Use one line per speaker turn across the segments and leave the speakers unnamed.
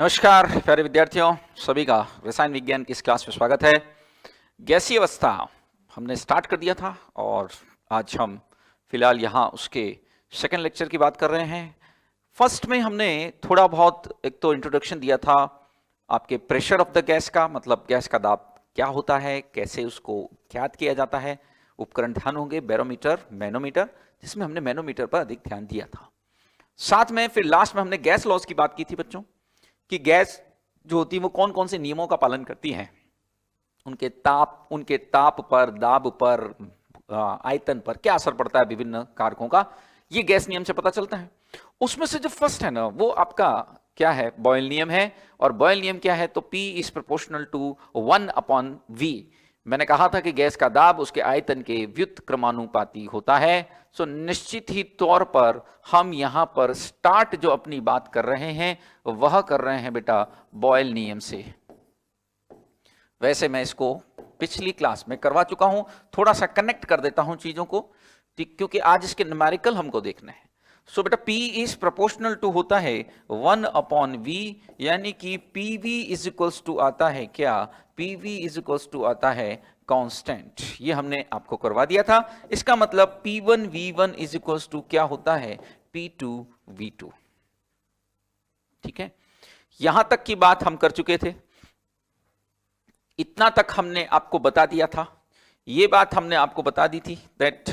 नमस्कार प्यारे विद्यार्थियों, सभी का रसायन विज्ञान की इस क्लास में स्वागत है। गैसीय अवस्था हमने स्टार्ट कर दिया था और आज हम फिलहाल यहाँ उसके सेकेंड लेक्चर की बात कर रहे हैं। फर्स्ट में हमने थोड़ा बहुत एक तो इंट्रोडक्शन दिया था आपके प्रेशर ऑफ द गैस का, मतलब गैस का दाब क्या होता है, कैसे उसको ज्ञात किया जाता है। उपकरण ध्यान होंगे बैरोमीटर, मैनोमीटर, जिसमें हमने मैनोमीटर पर अधिक ध्यान दिया था। साथ में फिर लास्ट में हमने गैस लॉज की बात की थी बच्चों, कि गैस जो होती है वो कौन कौन से नियमों का पालन करती है, उनके ताप पर, दाब पर, आयतन पर क्या असर पड़ता है, विभिन्न कारकों का, ये गैस नियम से पता चलता है। उसमें से जो फर्स्ट है ना, वो आपका क्या है, बॉयल नियम है। और बॉयल नियम क्या है, तो P is proportional to 1/V। मैंने कहा था कि गैस का दाब उसके आयतन के व्युत्क्रमानुपाती होता है। सो निश्चित ही तौर पर हम यहां पर स्टार्ट जो अपनी बात कर रहे हैं वह कर रहे हैं बेटा बॉयल नियम से। वैसे मैं इसको पिछली क्लास में करवा चुका हूं, थोड़ा सा कनेक्ट कर देता हूं चीजों को, ठीक, क्योंकि आज इसके न्यूमेरिकल हमको देखना है। सो बेटा P इज प्रोपोर्शनल टू होता है 1/V, यानी कि PV इज इक्वल्स टू आता है क्या, PV इज इक्वल्स टू आता है कांस्टेंट। ये हमने आपको करवा दिया था। इसका मतलब P1V1 इज इक्वल्स टू क्या होता है, P2V2। ठीक है, यहां तक की बात हम कर चुके थे, इतना तक हमने आपको बता दिया था। ये बात हमने आपको बता दी थी that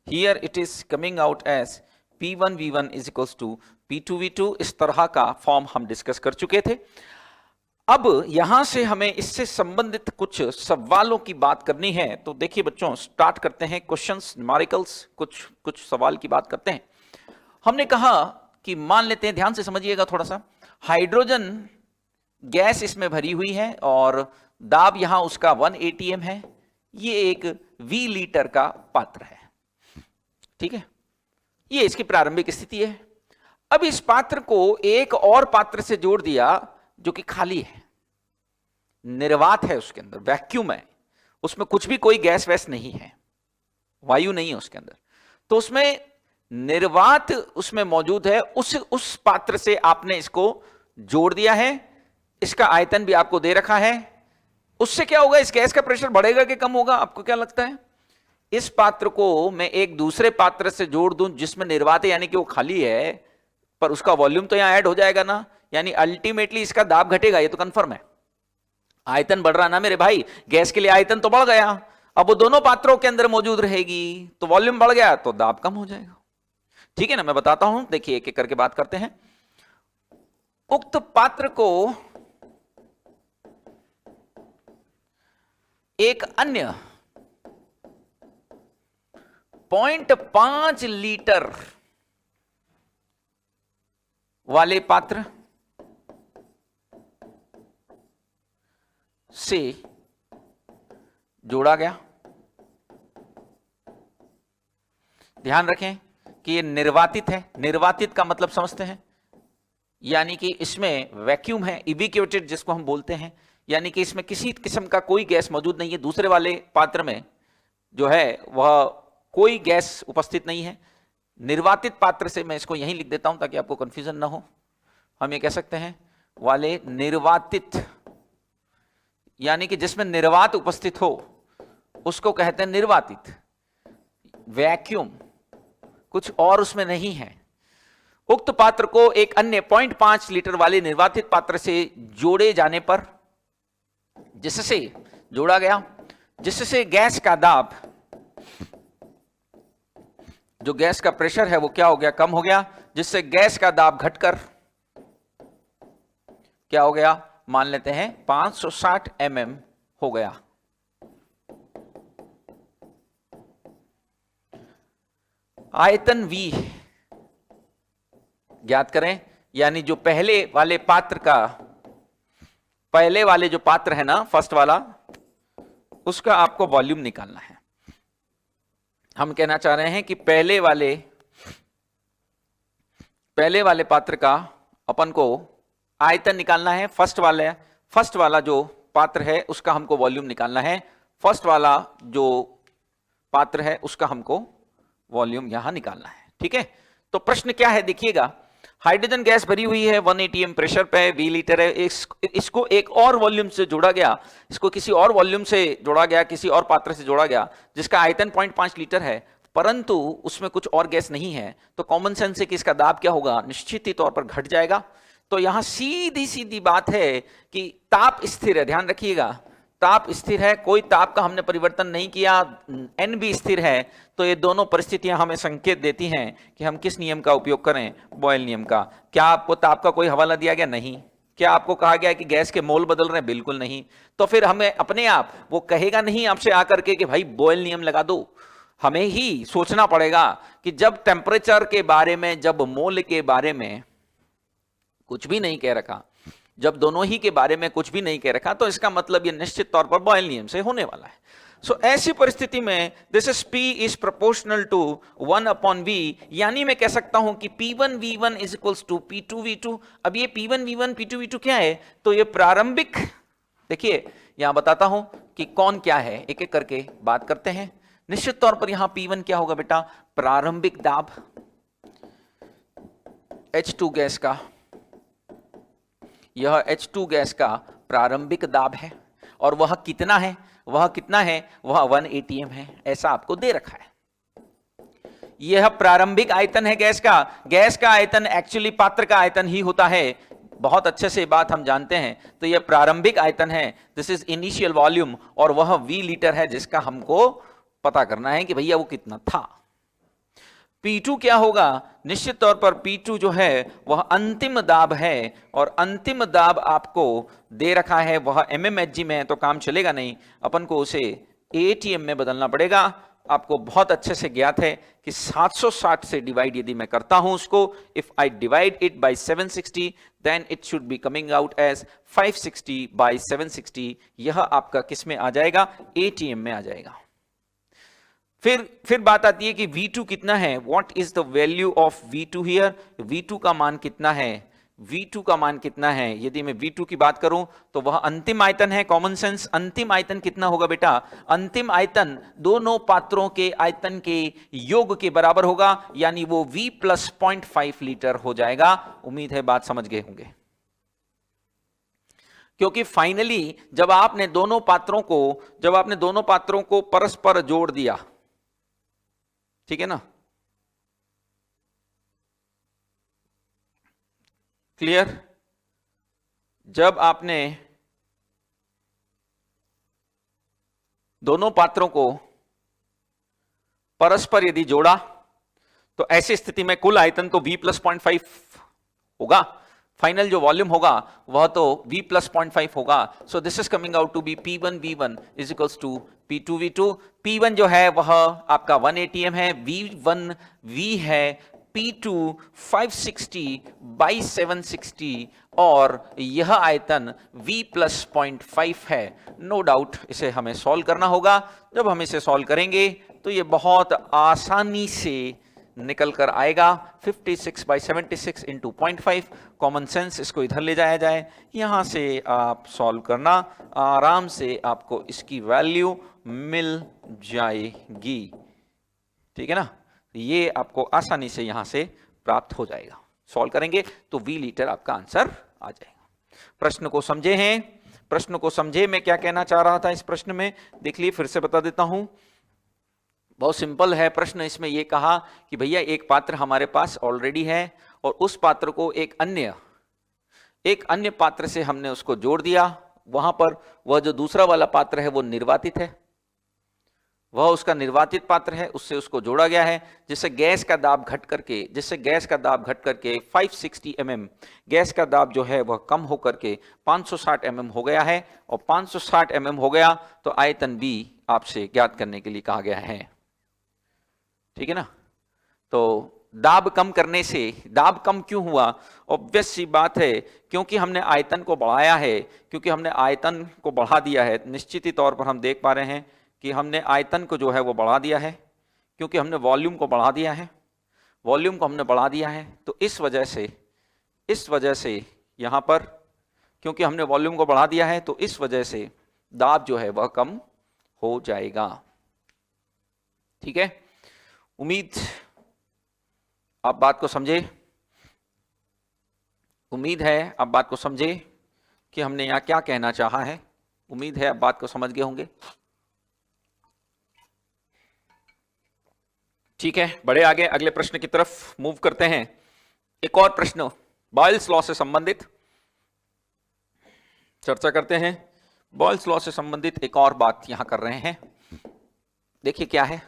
here it is coming out as P1V1 is equals to P2V2। इस तरह का फॉर्म हम डिस्कस कर चुके थे। अब यहां से हमें इससे संबंधित कुछ सवालों की बात करनी है। तो देखिए बच्चों, स्टार्ट करते हैं क्वेश्चंस, न्यूमेरिकल्स, कुछ सवाल की बात करते हैं। हमने कहा कि मान लेते हैं, ध्यान से समझिएगा थोड़ा सा, हाइड्रोजन गैस इसमें भरी हुई है और दाब यहां उसका 1 atm है। ये एक V लीटर का पात्र है, ठीक है, ये इसकी प्रारंभिक स्थिति है। अब इस पात्र को एक और पात्र से जोड़ दिया जो कि खाली है, निर्वात है, उसके अंदर वैक्यूम है, उसमें कुछ भी कोई गैस वैस नहीं है, वायु नहीं है उसके अंदर। तो उसमें निर्वात उसमें मौजूद है। उस पात्र से आपने इसको जोड़ दिया है, इसका आयतन भी आपको दे रखा है। उससे क्या होगा, इस गैस का प्रेशर बढ़ेगा कि कम होगा, आपको क्या लगता है? इस पात्र को मैं एक दूसरे पात्र से जोड़ दूं जिसमें निर्वात है, यानी कि वो खाली है, पर उसका वॉल्यूम तो यहां ऐड हो जाएगा ना, यानी अल्टीमेटली इसका दाब घटेगा, ये तो कंफर्म है। आयतन बढ़ रहा ना मेरे भाई, गैस के लिए आयतन तो बढ़ गया, अब वो दोनों पात्रों के अंदर मौजूद रहेगी, तो वॉल्यूम बढ़ गया तो दाब कम हो जाएगा। ठीक है ना, मैं बताता हूं, देखिए एक एक करके बात करते हैं। उक्त पात्र को एक अन्य 0.5 लीटर वाले पात्र से जोड़ा गया। ध्यान रखें कि ये निर्वातित है। निर्वातित का मतलब समझते हैं, यानी कि इसमें वैक्यूम है, इविक्यूटेड जिसको हम बोलते हैं, यानी कि इसमें किसी किस्म का कोई गैस मौजूद नहीं है। दूसरे वाले पात्र में जो है वह कोई गैस उपस्थित नहीं है। निर्वातित पात्र से मैं इसको यहीं लिख देता हूं ताकि आपको कंफ्यूजन ना हो। हम ये कह सकते हैं वाले निर्वातित, यानी कि जिसमें निर्वात उपस्थित हो उसको कहते हैं निर्वातित। वैक्यूम कुछ और उसमें नहीं है। उक्त पात्र को एक अन्य 0.5 लीटर वाले निर्वातित पात्र से जोड़े जाने पर, जिससे जोड़ा गया, जिससे गैस का दाब, जो गैस का प्रेशर है वो क्या हो गया, कम हो गया, जिससे गैस का दाब घटकर क्या हो गया, मान लेते हैं 560 mm हो गया। आयतन V ज्ञात करें, यानी जो पहले वाले जो पात्र है ना, फर्स्ट वाला, उसका आपको वॉल्यूम निकालना है। हम कहना चाह रहे हैं कि पहले वाले पात्र का अपन को आयतन निकालना है। फर्स्ट वाला जो पात्र है उसका हमको वॉल्यूम निकालना है। फर्स्ट वाला जो पात्र है उसका हमको वॉल्यूम यहां निकालना है। ठीक है, तो प्रश्न क्या है देखिएगा, हाइड्रोजन गैस भरी हुई है 1 atm प्रेशर पे, V लीटर है। इसको एक और वॉल्यूम से जोड़ा गया, इसको किसी और वॉल्यूम से जोड़ा गया, किसी और पात्र से जोड़ा गया जिसका आयतन 0.5 लीटर है, परंतु उसमें कुछ और गैस नहीं है, तो कॉमन सेंस से कि इसका दाब क्या होगा, निश्चित ही तौर पर घट जाएगा। तो यहां सीधी सीधी बात है कि ताप स्थिर है, ध्यान रखिएगा, ताप स्थिर है, कोई ताप का हमने परिवर्तन नहीं किया, n भी स्थिर है। तो ये दोनों परिस्थितियां हमें संकेत देती हैं कि हम किस नियम का उपयोग करें, बॉयल नियम का। क्या आपको ताप का कोई हवाला दिया गया? नहीं। क्या आपको कहा गया कि गैस के मोल बदल रहे हैं? बिल्कुल नहीं। तो फिर हमें अपने आप वो कहेगा नहीं आपसे आकर के कि भाई बॉयल नियम लगा दो। हमें ही सोचना पड़ेगा कि जब टेम्परेचर के बारे में, जब मोल के बारे में कुछ भी नहीं कह रखा, जब दोनों ही के बारे में कुछ भी नहीं कह रखा, तो इसका मतलब ये निश्चित तौर पर बॉयल नियम से होने वाला है। सो ऐसी परिस्थिति में this is P is proportional to 1/V, यानी मैं कह सकता हूं कि P1V1 is equals to P2V2। अब ये P1V1 P2V2 क्या है? तो ये प्रारंभिक, देखिए यहां बताता हूं कि कौन क्या है, एक एक करके बात करते हैं। निश्चित तौर पर यहां P1 क्या होगा बेटा? प्रारंभिक दाब H2 गैस का, यह H2 गैस का प्रारंभिक दाब है, और वह कितना है? वह कितना है? वह 1 atm है, ऐसा आपको दे रखा है। यह प्रारंभिक आयतन है गैस का। गैस का आयतन एक्चुअली पात्र का आयतन ही होता है, बहुत अच्छे से बात हम जानते हैं। तो यह प्रारंभिक आयतन है, दिस इज इनिशियल वॉल्यूम, और वह V लीटर है जिसका हमको पता करना है कि भैया वो कितना था। P2 क्या होगा? निश्चित तौर पर P2 जो है वह अंतिम दाब है, और अंतिम दाब आपको दे रखा है, वह mmHg में है, तो काम चलेगा नहीं, अपन को उसे atm में बदलना पड़ेगा। आपको बहुत अच्छे से ज्ञात है कि 760 से डिवाइड यदि मैं करता हूं उसको, if I divide it by 760 then it should be coming out as 560 by 760। यह आपका किस में आ जाएगा? atm में आ जाएगा। फिर बात आती है कि V2 कितना है? What is the value of V2 here? V2 का मान कितना है? V2 का मान कितना है? यदि मैं V2 की बात करूं तो वह अंतिम आयतन है। कॉमन सेंस, अंतिम आयतन कितना होगा बेटा? अंतिम आयतन दोनों पात्रों के आयतन के योग के बराबर होगा, यानी वो V प्लस 0.5 लीटर हो जाएगा। उम्मीद है बात समझ गए होंगे, क्योंकि फाइनली जब आपने दोनों पात्रों को परस्पर जोड़ दिया, ठीक है ना, क्लियर? जब आपने दोनों पात्रों को परस्पर यदि जोड़ा, तो ऐसी स्थिति में कुल आयतन तो V प्लस 0.5 होगा, फाइनल जो वॉल्यूम होगा वह तो V प्लस 0.5 होगा। So this is coming out to be P1V1 is equals to P2V2। P1 जो है वह आपका 1 atm है, V1 V है, P2 560 बाई 760, और यह आयतन V प्लस 0.5 है। नो डाउट इसे हमें सॉल्व करना होगा। जब हम इसे सॉल्व करेंगे तो ये बहुत आसानी से निकल कर आएगा। 56 बाई 76 इंटू 0.5। कॉमन सेंस, इसको इधर ले जाया जाए, यहां से आप सॉल्व करना, आराम से आपको इसकी वैल्यू मिल जाएगी, ठीक है ना। ये आपको आसानी से यहां से प्राप्त हो जाएगा। सॉल्व करेंगे तो V लीटर आपका आंसर आ जाएगा। प्रश्न को समझे हैं? प्रश्न को समझे मैं क्या कहना चाह रहा था इस प्रश्न में? देख लिए, फिर से बता देता हूं। बहुत सिंपल है प्रश्न। इसमें यह कहा कि भैया एक पात्र हमारे पास ऑलरेडी है, और उस पात्र को एक अन्य पात्र से हमने उसको जोड़ दिया। वहां पर वह जो दूसरा वाला पात्र है वो निर्वातित है, वह उसका निर्वातित पात्र है, उससे उसको जोड़ा गया है, जिससे गैस का दाब घट करके 560 mm गैस का दाब जो है वह कम होकर के 560 mm हो गया है। और 560 mm हो गया तो आयतन B आपसे ज्ञात करने के लिए कहा गया है, ठीक है ना। तो दाब कम करने से, दाब कम क्यों हुआ? ऑब्वियस सी बात है, क्योंकि हमने आयतन को बढ़ाया है, क्योंकि हमने आयतन को बढ़ा दिया है। निश्चित ही तौर पर हम देख पा रहे हैं कि हमने आयतन को जो है वो बढ़ा दिया है, क्योंकि हमने वॉल्यूम को बढ़ा दिया है, तो इस वजह से यहां पर, क्योंकि हमने वॉल्यूम को बढ़ा दिया है, तो इस वजह से दाब जो है वह कम हो जाएगा, ठीक है। उम्मीद आप बात को समझे। उम्मीद है आप बात को समझे कि हमने यहां क्या कहना चाहा है। उम्मीद है आप बात को समझ गए होंगे। ठीक है, बड़े आगे अगले प्रश्न की तरफ मूव करते हैं। एक और प्रश्न बॉयल्स लॉ से संबंधित चर्चा करते हैं। बॉयल्स लॉ से संबंधित एक और बात यहां कर रहे हैं। देखिए क्या है,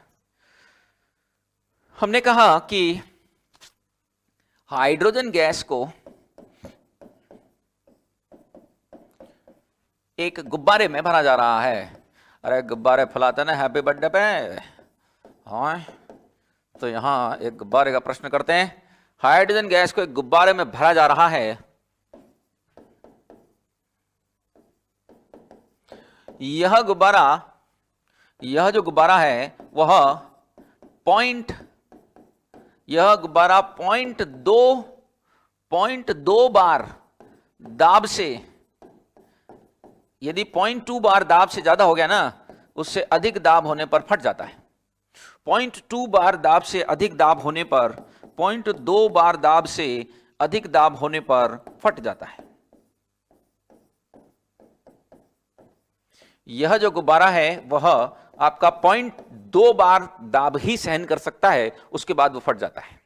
हमने कहा कि हाइड्रोजन गैस को एक गुब्बारे में भरा जा रहा है। अरे गुब्बारे फुलाते ना हैप्पी बर्थडे पे। हाँ, तो यहां एक गुब्बारे का प्रश्न करते हैं। हाइड्रोजन गैस को एक गुब्बारे में भरा जा रहा है। यह गुब्बारा, यह जो गुब्बारा है वह यह गुब्बारा 0.2 बार दाब से, यदि 0.2 बार दाब से ज्यादा हो गया ना, उससे अधिक दाब होने पर फट जाता है। 0.2 बार दाब से अधिक दाब होने पर, 0.2 बार दाब से अधिक दाब होने पर फट जाता है। यह जो गुब्बारा है वह आपका 0.2 बार दाब ही सहन कर सकता है, उसके बाद वो फट जाता है।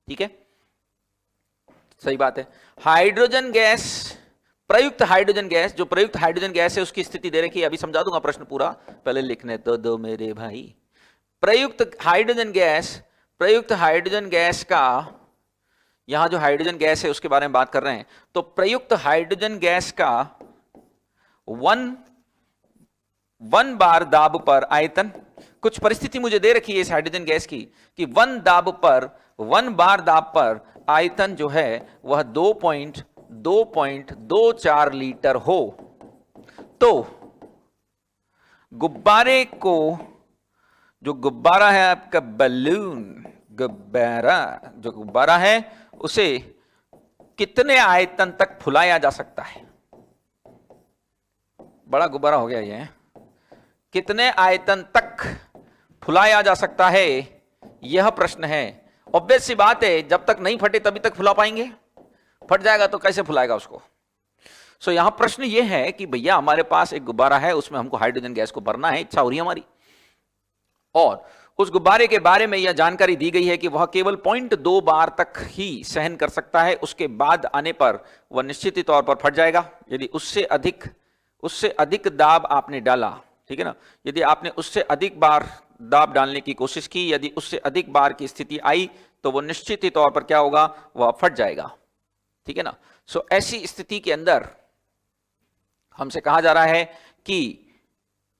ठीक है, सही बात है। हाइड्रोजन गैस, प्रयुक्त हाइड्रोजन गैस, जो प्रयुक्त हाइड्रोजन गैस है उसकी स्थिति दे रखी है। अभी समझा दूंगा प्रश्न पूरा, पहले लिखने तो दो मेरे भाई। प्रयुक्त हाइड्रोजन गैस का, यहां जो हाइड्रोजन गैस है उसके बारे में बात कर रहे हैं। तो प्रयुक्त हाइड्रोजन गैस का 1 बार दाब पर आयतन, कुछ परिस्थिति मुझे दे रखी है इस हाइड्रोजन गैस की कि 1 बार दाब पर आयतन जो है वह 2.24 लीटर हो। तो गुब्बारे को, जो गुब्बारा है आपका बलून, जो गुब्बारा है उसे कितने आयतन तक फुलाया जा सकता है? बड़ा गुब्बारा हो गया ये। कितने आयतन तक फुलाया जा सकता है, यह प्रश्न है। ऑब्वियस सी बात है, जब तक नहीं फटे तभी तक फुला पाएंगे। फट जाएगा तो कैसे फुलाएगा उसको। सो यहां प्रश्न यह है कि भैया हमारे पास एक गुब्बारा है, उसमें हमको हाइड्रोजन गैस को भरना है, इच्छा हो रही है हमारी, और उस गुब्बारे के बारे में यह जानकारी दी गई है कि वह केवल 0.2 बार तक ही सहन कर सकता है, उसके बाद आने पर वह निश्चित तौर पर फट जाएगा। यदि उससे अधिक दाब आपने डाला, ठीक है ना, यदि आपने उससे अधिक बार दाब डालने की कोशिश की, यदि उससे अधिक बार की स्थिति आई, तो वो निश्चित ही तौर पर क्या होगा, वह फट जाएगा। ठीक है ना। सो ऐसी स्थिति के अंदर हमसे कहा जा रहा है कि,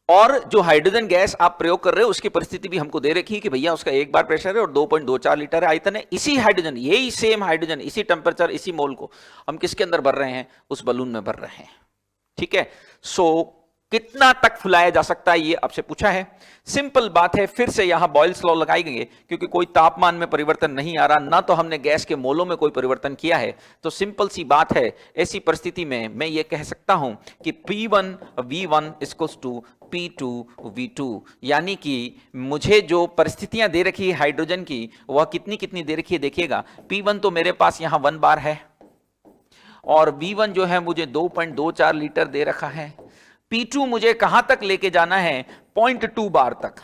और जो हाइड्रोजन गैस आप प्रयोग कर रहे हो उसकी परिस्थिति भी हमको दे रखी है कि भैया उसका 1 बार प्रेशर है और 2.24 लीटर है आयतन है। इसी हाइड्रोजन, यही सेम हाइड्रोजन, इसी टेम्परेचर, इसी मोल को हम किसके अंदर भर रहे हैं, उस बलून में भर रहे हैं। ठीक है। सो कितना तक फुलाया जा सकता है, ये आपसे पूछा है। सिंपल बात है, फिर से यहां बॉयल्स लॉ लगाई गई है, क्योंकि कोई तापमान में परिवर्तन नहीं आ रहा, ना तो हमने गैस के मोलों में कोई परिवर्तन किया है। तो सिंपल सी बात है, ऐसी परिस्थिति में मैं ये कह सकता हूं कि P1 V1 equals to P2 V2, यानी कि मुझे जो परिस्थितियां दे रखी है हाइड्रोजन की, वह कितनी कितनी दे रखी है देखिएगा। P1 तो मेरे पास यहां 1 बार है, और V1 जो है मुझे 2.24 लीटर दे रखा है। P2 मुझे कहां तक लेके जाना है, 0.2 बार तक।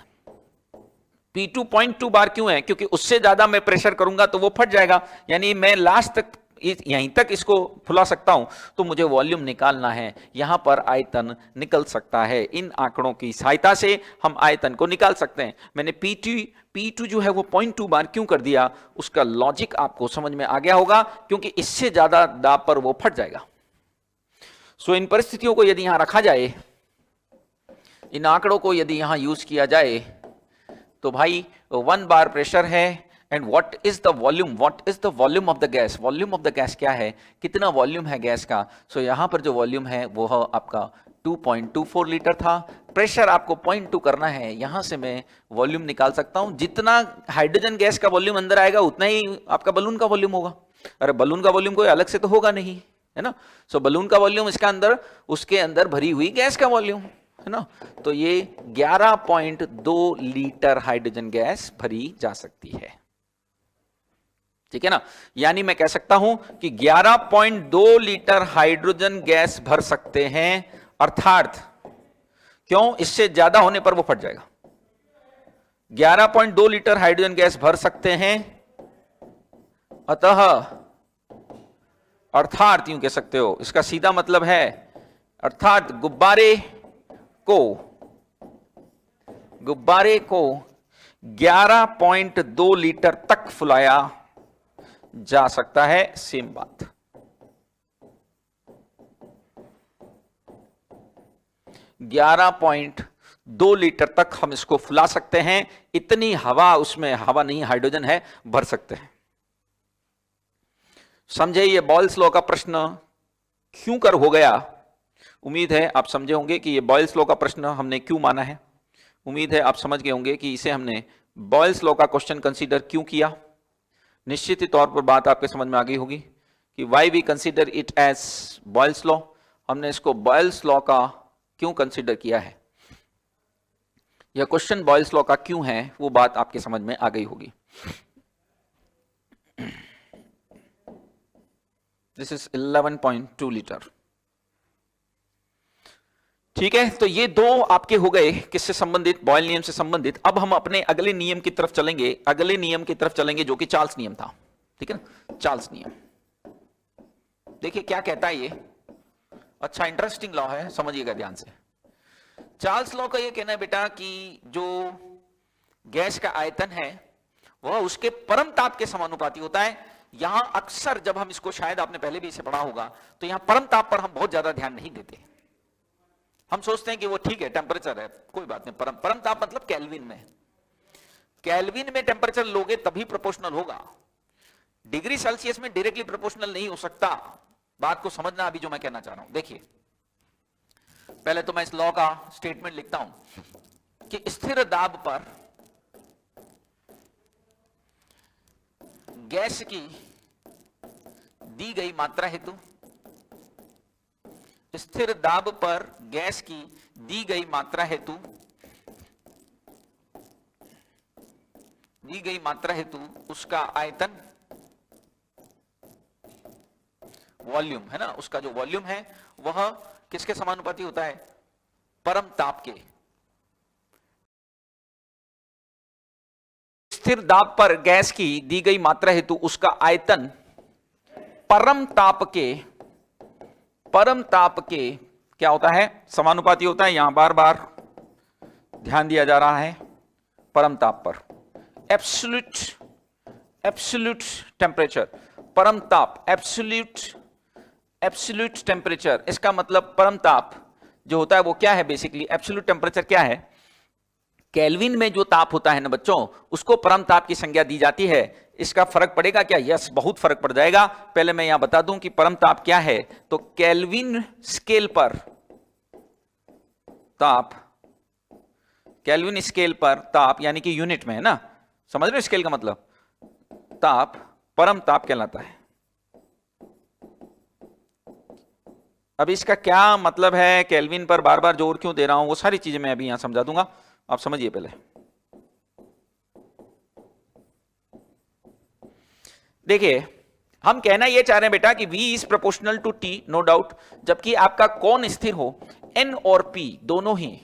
P2 0.2 बार क्यों है, क्योंकि उससे ज्यादा मैं प्रेशर करूंगा तो वो फट जाएगा, यानी मैं लास्ट तक यहीं तक इसको फुला सकता हूं। तो मुझे वॉल्यूम निकालना है, यहां पर आयतन निकल सकता है। इन आंकड़ों की सहायता से हम आयतन को निकाल सकते हैं। मैंने P2 जो है वो 0.2 बार क्यों कर दिया, उसका लॉजिक आपको समझ में आ गया होगा, क्योंकि इससे ज्यादा दाब पर वो फट जाएगा। सो इन परिस्थितियों को यदि यहां रखा जाए, इन आंकड़ों को यदि यहां यूज किया जाए, तो भाई 1 बार प्रेशर है, and what is the volume of the gas. Volume of the gas क्या है, कितना वॉल्यूम है गैस का। सो यहां पर जो वॉल्यूम है वो आपका 2.24 लीटर था। प्रेशर आपको 0.2 करना है, यहां से मैं वॉल्यूम निकाल सकता हूं। जितना हाइड्रोजन गैस का वॉल्यूम अंदर आएगा उतना ही आपका बलून का वॉल्यूम होगा। अरे बलून का वॉल्यूम कोई अलग से तो होगा नहीं, है ना। सो बलून का वॉल्यूम इसका अंदर, उसके अंदर भरी हुई गैस का वॉल्यूम, है ना। तो ये 11.2 लीटर हाइड्रोजन गैस भरी जा सकती है। ठीक है ना। यानी मैं कह सकता हूं कि 11.2 लीटर हाइड्रोजन गैस भर सकते हैं, अर्थात क्यों, इससे ज्यादा होने पर वो फट जाएगा। 11.2 लीटर हाइड्रोजन गैस भर सकते हैं, अतः अर्थात यूं कह सकते हो, इसका सीधा मतलब है अर्थात गुब्बारे को 11.2 लीटर तक फुलाया जा सकता है। सेम बात, ग्यारह 11.2 लीटर तक हम इसको फुला सकते हैं। इतनी हवा, उसमें हवा नहीं हाइड्रोजन है, भर सकते हैं। समझे ये बॉयल्स लॉ का प्रश्न क्यों कर हो गया। उम्मीद है आप समझे होंगे कि ये बॉयल्स लॉ का प्रश्न हमने क्यों माना है। उम्मीद है आप समझ गए होंगे कि इसे हमने बॉयल्स लॉ का क्वेश्चन कंसीडर क्यों किया। निश्चित ही तौर पर बात आपके समझ में आ गई होगी कि why we consider it as Boyle's law. हमने इसको बॉयल्स लॉ का क्यों कंसीडर किया है, यह क्वेश्चन बॉयल्स लॉ का क्यों है, वो बात आपके समझ में आ गई होगी। This is 11.2 litre. ठीक है, तो ये दो आपके हो गए किससे संबंधित, बॉयल नियम से संबंधित। अब हम अपने अगले नियम की तरफ चलेंगे, अगले नियम की तरफ चलेंगे जो कि चार्ल्स नियम था। ठीक है ना, चार्ल्स नियम। देखिए क्या कहता है ये, अच्छा इंटरेस्टिंग लॉ है, समझिएगा ध्यान से। चार्ल्स लॉ का ये कहना है बेटा कि जो गैस का आयतन है वह उसके परम ताप के समानुपाती होता है। यहां अक्सर जब हम इसको, शायद आपने पहले भी इसे पढ़ा होगा, तो यहां परम ताप पर हम बहुत ज्यादा ध्यान नहीं देते। हम सोचते हैं कि वो ठीक है, टेम्परेचर है, कोई बात नहीं। परम ताप मतलब केल्विन में। केल्विन में टेम्परेचर लोगे तभी प्रोपोर्शनल होगा, डिग्री सेल्सियस में डायरेक्टली प्रोपोर्शनल नहीं हो सकता। बात को समझना अभी जो मैं कहना चाह रहा हूं। देखिए पहले तो मैं इस लॉ का स्टेटमेंट लिखता हूं कि स्थिर दाब पर गैस की दी गई मात्रा हेतु, स्थिर दाब पर गैस की दी गई मात्रा हेतु, दी गई मात्रा हेतु उसका आयतन, वॉल्यूम है ना, उसका जो वॉल्यूम है वह किसके समानुपाती होता है, परम ताप के। स्थिर दाब पर गैस की दी गई मात्रा हेतु उसका आयतन परम ताप के क्या होता है, समानुपाती होता है। यहां बार बार ध्यान दिया जा रहा है परम ताप पर, एब्सोल्यूट टेम्परेचर, परम ताप, एब्सोल्यूट टेम्परेचर। इसका मतलब परम ताप जो होता है वो क्या है, बेसिकली एब्सोल्यूट टेम्परेचर क्या है, केल्विन में जो ताप होता है ना बच्चों, उसको परम ताप की संज्ञा दी जाती है। इसका फर्क पड़ेगा क्या, यस बहुत फर्क पड़ जाएगा। पहले मैं यहां बता दूं कि परम ताप क्या है, तो केल्विन स्केल पर ताप, केल्विन स्केल पर ताप यानी कि यूनिट में है ना, समझ रहे हो स्केल का मतलब, ताप परम ताप कहलाता है। अब इसका क्या मतलब है, केल्विन पर बार बार जोर क्यों दे रहा हूं, वो सारी चीजें मैं अभी यहां समझा दूंगा, आप समझिए पहले। देखिए हम कहना यह चाह रहे हैं बेटा कि V is proportional to T, no doubt, जबकि आपका कौन स्थिर हो, N और P दोनों ही,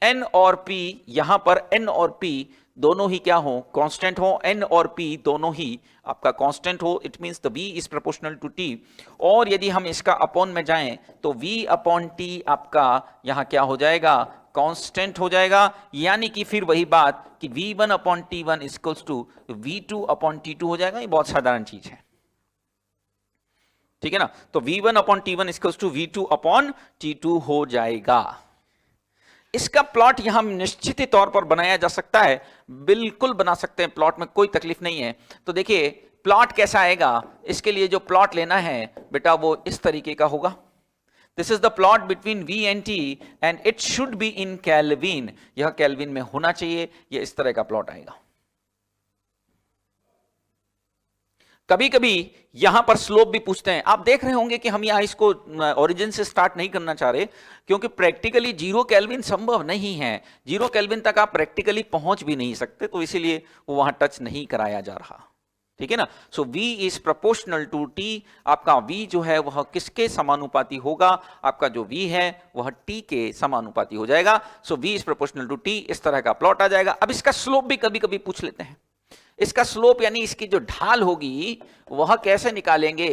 N और P, यहां पर N और P दोनों ही क्या हो, कांस्टेंट हो। N और P दोनों ही आपका कांस्टेंट हो, it means the V is proportional to T। और यदि हम इसका अपॉन में जाएं तो V अपॉन T आपका यहां क्या हो जाएगा, कांस्टेंट हो जाएगा। यानी कि फिर वही बात कि V1 upon T1 equals to V2 upon T2 हो जाएगा। ये बहुत साधारण चीज है, ठीक है ना। तो V1 upon T1 equals to V2 upon T2 हो जाएगा। इसका प्लॉट यहां निश्चित तौर पर बनाया जा सकता है, बिल्कुल बना सकते हैं, प्लॉट में कोई तकलीफ नहीं है। तो देखिए प्लॉट कैसा आएगा, इसके लिए जो प्लॉट लेना है बेटा वो इस तरीके का होगा। This is the plot between V and T and it should be in kelvin, यह केल्विन में होना चाहिए। यह इस तरह का प्लॉट आएगा। कभी कभी यहां पर स्लोप भी पूछते हैं। आप देख रहे होंगे कि हम यहां इसको ओरिजिन से स्टार्ट नहीं करना चाह रहे, क्योंकि प्रैक्टिकली 0 केल्विन संभव नहीं है। 0 केल्विन तक आप प्रैक्टिकली पहुंच भी नहीं सकते, तो इसीलिए वो वहां टच नहीं कराया जा रहा, ठीक है ना। So V is proportional to T, आपका V जो है वह किसके समानुपाती होगा, आपका जो V है वह T के समानुपाती हो जाएगा। So V is proportional to T, इस तरह का प्लॉट आ जाएगा। अब इसका स्लोप भी कभी कभी पूछ लेते हैं। इसका स्लोप यानी इसकी जो ढाल होगी वह कैसे निकालेंगे,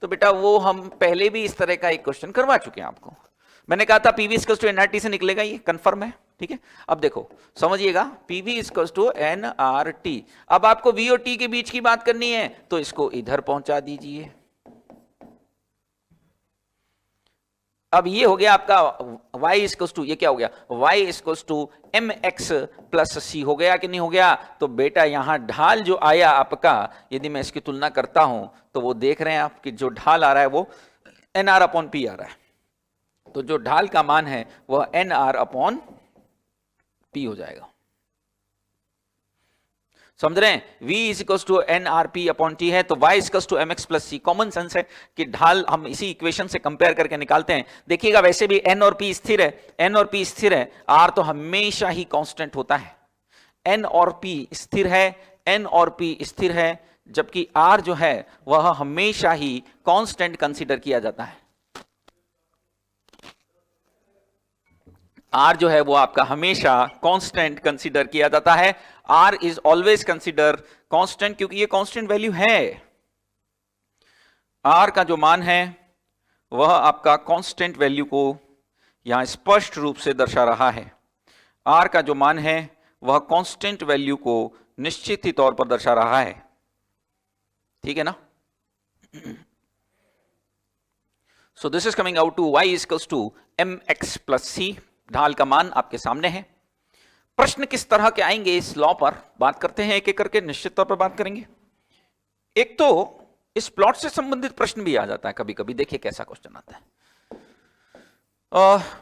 तो बेटा वो हम पहले भी इस तरह का एक क्वेश्चन करवा चुके हैं आपको। मैंने कहा था पीवी इक्वल्स टू एनआरटी से निकलेगा, ये कंफर्म है, ठीक है। अब देखो समझिएगा, पीवी इक्वल्स टू एनआरटी। अब आपको वी और टी के बीच की बात करनी है तो इसको इधर पहुंचा दीजिए। अब ये हो गया आपका y इक्वल्स टू, ये क्या हो गया, y equals to M x plus c हो गया कि नहीं हो गया। तो बेटा यहां ढाल जो आया आपका, यदि मैं इसकी तुलना करता हूं तो वो देख रहे हैं आप कि जो ढाल आ रहा है वो एन आर अपॉन पी आ रहा है। तो जो ढाल का मान है वह एन आर अपॉन पी हो जाएगा। समझ रहे हैं, v is equal to N R P upon T है, तो y is equal to M x plus C. Common sense है कि ढाल हम इसी इक्वेशन से कंपेयर करके निकालते हैं। देखिएगा वैसे भी n और p स्थिर है, n और p स्थिर है, r तो हमेशा ही कांस्टेंट होता है। n और p स्थिर है, n और p स्थिर है, जबकि r जो है वह हमेशा ही कांस्टेंट कंसीडर किया जाता है। R जो है वो आपका हमेशा कांस्टेंट कंसीडर किया जाता है। R is always consider constant, क्योंकि ये कांस्टेंट वैल्यू है। R का जो मान है वह आपका कांस्टेंट वैल्यू को यहां स्पष्ट रूप से दर्शा रहा है। R का जो मान है वह कांस्टेंट वैल्यू को निश्चित ही तौर पर दर्शा रहा है, ठीक है ना। So this is coming out to y equals to M x plus c. ढाल का मान आपके सामने है। प्रश्न किस तरह के आएंगे इस लॉ पर बात करते हैं, एक एक करके निश्चित तौर पर बात करेंगे। एक तो इस प्लॉट से संबंधित प्रश्न भी आ जाता है कभी कभी। देखिए कैसा क्वेश्चन आता है।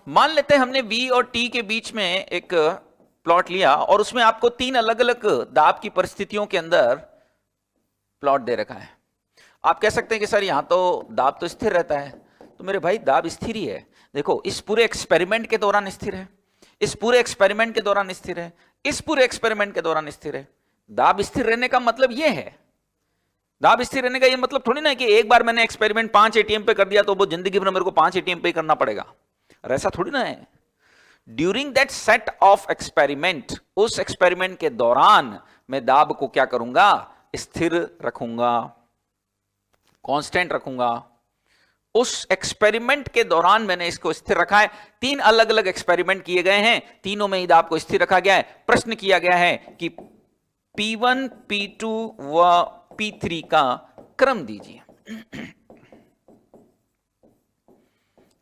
मान लेते हैं हमने v और t के बीच में एक प्लॉट लिया और उसमें आपको तीन अलग अलग दाब की परिस्थितियों के अंदर प्लॉट दे रखा है। आप कह सकते हैं कि सर यहां तो दाब तो स्थिर रहता है। तो मेरे भाई दाब स्थिर ही है। देखो इस पूरे एक्सपेरिमेंट के दौरान स्थिर है, इस पूरे एक्सपेरिमेंट के दौरान स्थिर है, इस पूरे एक्सपेरिमेंट के दौरान स्थिर है। दाब स्थिर रहने का मतलब यह है, दाब स्थिर रहने का यह मतलब थोड़ी ना कि एक बार मैंने एक्सपेरिमेंट 5 एटीएम पे कर दिया तो वो जिंदगी भर मेरे को 5 एटीएम पे करना पड़ेगा, ऐसा थोड़ी ना है। During that set of experiment, उस एक्सपेरिमेंट के दौरान मैं दाब को क्या करूंगा, स्थिर रखूंगा, कांस्टेंट रखूंगा। उस एक्सपेरिमेंट के दौरान मैंने इसको स्थिर रखा है। तीन अलग अलग एक्सपेरिमेंट किए गए हैं, तीनों में ही दाब को स्थिर रखा गया है। प्रश्न किया गया है कि P1, P2 व P3 का क्रम दीजिए।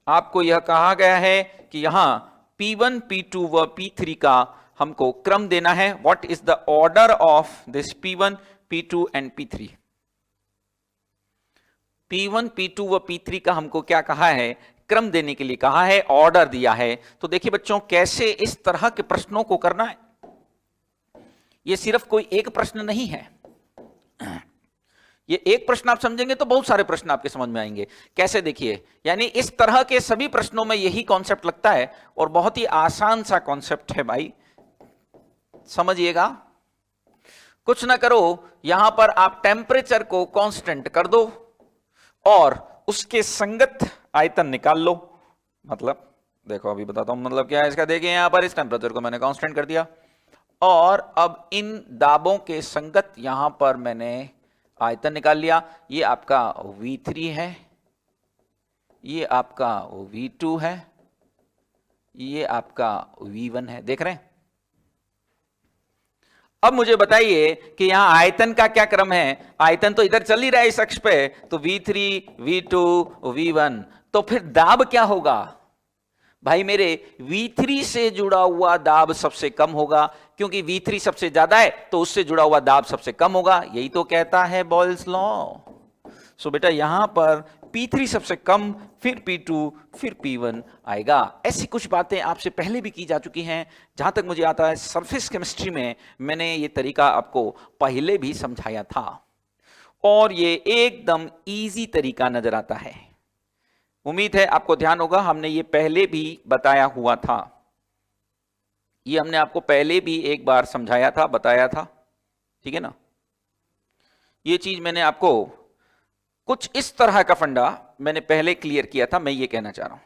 आपको यह कहा गया है कि यहां P1, P2 व P3 का हमको क्रम देना है। What is the order of this P1, P2 and P3। P1, P2 व P3 का हमको क्या कहा है, क्रम देने के लिए कहा है, ऑर्डर दिया है। तो देखिए बच्चों कैसे इस तरह के प्रश्नों को करना है। ये सिर्फ कोई एक प्रश्न नहीं है, ये एक प्रश्न आप समझेंगे तो बहुत सारे प्रश्न आपके समझ में आएंगे। कैसे, देखिए यानी इस तरह के सभी प्रश्नों में यही कॉन्सेप्ट लगता है और बहुत ही आसान सा कॉन्सेप्ट है भाई, समझिएगा। कुछ ना करो, यहां पर आप टेम्परेचर को कांस्टेंट कर दो और उसके संगत आयतन निकाल लो। मतलब देखो अभी बताता हूं मतलब क्या है इसका। देखिए यहां पर इस टेम्परेचर को मैंने कांस्टेंट कर दिया और अब इन दाबों के संगत यहां पर मैंने आयतन निकाल लिया। ये आपका V3 है, ये आपका V2 है, ये आपका V1 है। देख रहे हैं। अब मुझे बताइए कि यहां आयतन का क्या क्रम है। आयतन तो इधर चल ही रहा है इस अक्ष पे, तो V3, V2, V1। तो फिर दाब क्या होगा भाई मेरे, V3 से जुड़ा हुआ दाब सबसे कम होगा, क्योंकि V3 सबसे ज्यादा है तो उससे जुड़ा हुआ दाब सबसे कम होगा। यही तो कहता है बॉयल्स लॉ। सो बेटा यहां पर P3 सबसे कम, फिर P2, फिर P1 आएगा। ऐसी कुछ बातें आपसे पहले भी की जा चुकी हैं। जहां तक मुझे आता है सरफेस केमिस्ट्री में मैंने ये तरीका आपको पहले भी समझाया था और ये एकदम इजी तरीका नजर आता है। उम्मीद है आपको ध्यान होगा, हमने ये पहले भी बताया हुआ था, ये हमने आपको पहले भी एक बार समझाया था, बताया था, ठीक है ना। ये चीज मैंने आपको कुछ इस तरह का फंडा मैंने पहले क्लियर किया था, मैं ये कहना चाह रहा हूं।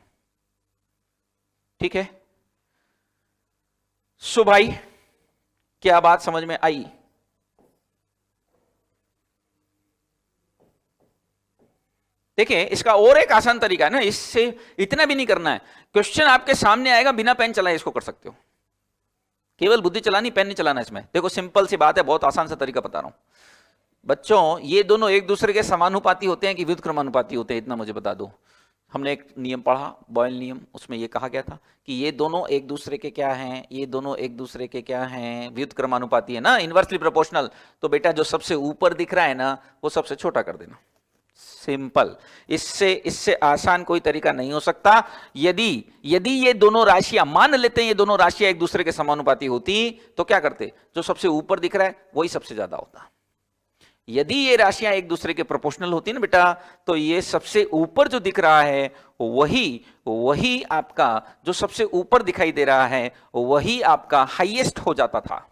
ठीक है, सो भाई क्या बात समझ में आई? देखिए, इसका और एक आसान तरीका है ना, इससे इतना भी नहीं करना है। क्वेश्चन आपके सामने आएगा, बिना पेन चलाए इसको कर सकते हो, केवल बुद्धि चलानी, पेन नहीं चलाना इसमें। देखो सिंपल सी बात है, बहुत आसान सा तरीका बता रहा हूं बच्चों। ये दोनों एक दूसरे के समानुपाती होते हैं कि व्युत्क्रमानुपाती होते हैं, इतना मुझे बता दो। हमने एक नियम पढ़ा, बॉयल नियम, उसमें ये कहा गया था कि ये दोनों एक दूसरे के क्या हैं, ये दोनों एक दूसरे के क्या हैं, व्युत्क्रमानुपाती है ना, इनवर्सली प्रोपोर्शनल। तो बेटा जो सबसे ऊपर दिख रहा है ना, वो सबसे छोटा कर देना। सिंपल, इससे आसान कोई तरीका नहीं हो सकता। यदि ये दोनों राशियां, मान लेते हैं ये दोनों राशियां एक दूसरे के समानुपाती होती, तो क्या करते? जो सबसे ऊपर दिख रहा है वही सबसे ज्यादा होता। यदि ये राशियां एक दूसरे के प्रोपोर्शनल होती ना बेटा, तो ये सबसे ऊपर जो दिख रहा है वही आपका, जो सबसे ऊपर दिखाई दे रहा है वही आपका हाईएस्ट हो जाता था।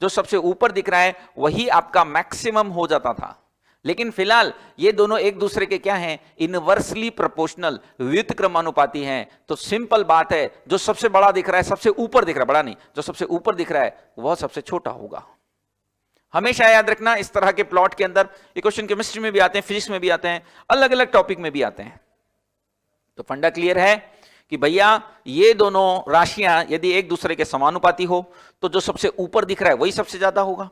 जो सबसे ऊपर दिख रहा है वही आपका मैक्सिमम हो जाता था। लेकिन फिलहाल ये दोनों एक दूसरे के क्या हैं? इनवर्सली प्रोपोर्शनल, व्युत्क्रमानुपाती हैं। तो सिंपल बात है, जो सबसे बड़ा दिख रहा है, सबसे ऊपर दिख रहा है, बड़ा नहीं, जो सबसे ऊपर दिख रहा है वह सबसे छोटा होगा। हमेशा याद रखना, इस तरह के प्लॉट के अंदर ये क्वेश्चन केमिस्ट्री में भी आते हैं, फिजिक्स में भी आते हैं, अलग अलग टॉपिक में भी आते हैं। तो फंडा क्लियर है कि भैया ये दोनों राशियां यदि एक दूसरे के समानुपाती हो तो जो सबसे ऊपर दिख रहा है वही सबसे ज्यादा होगा,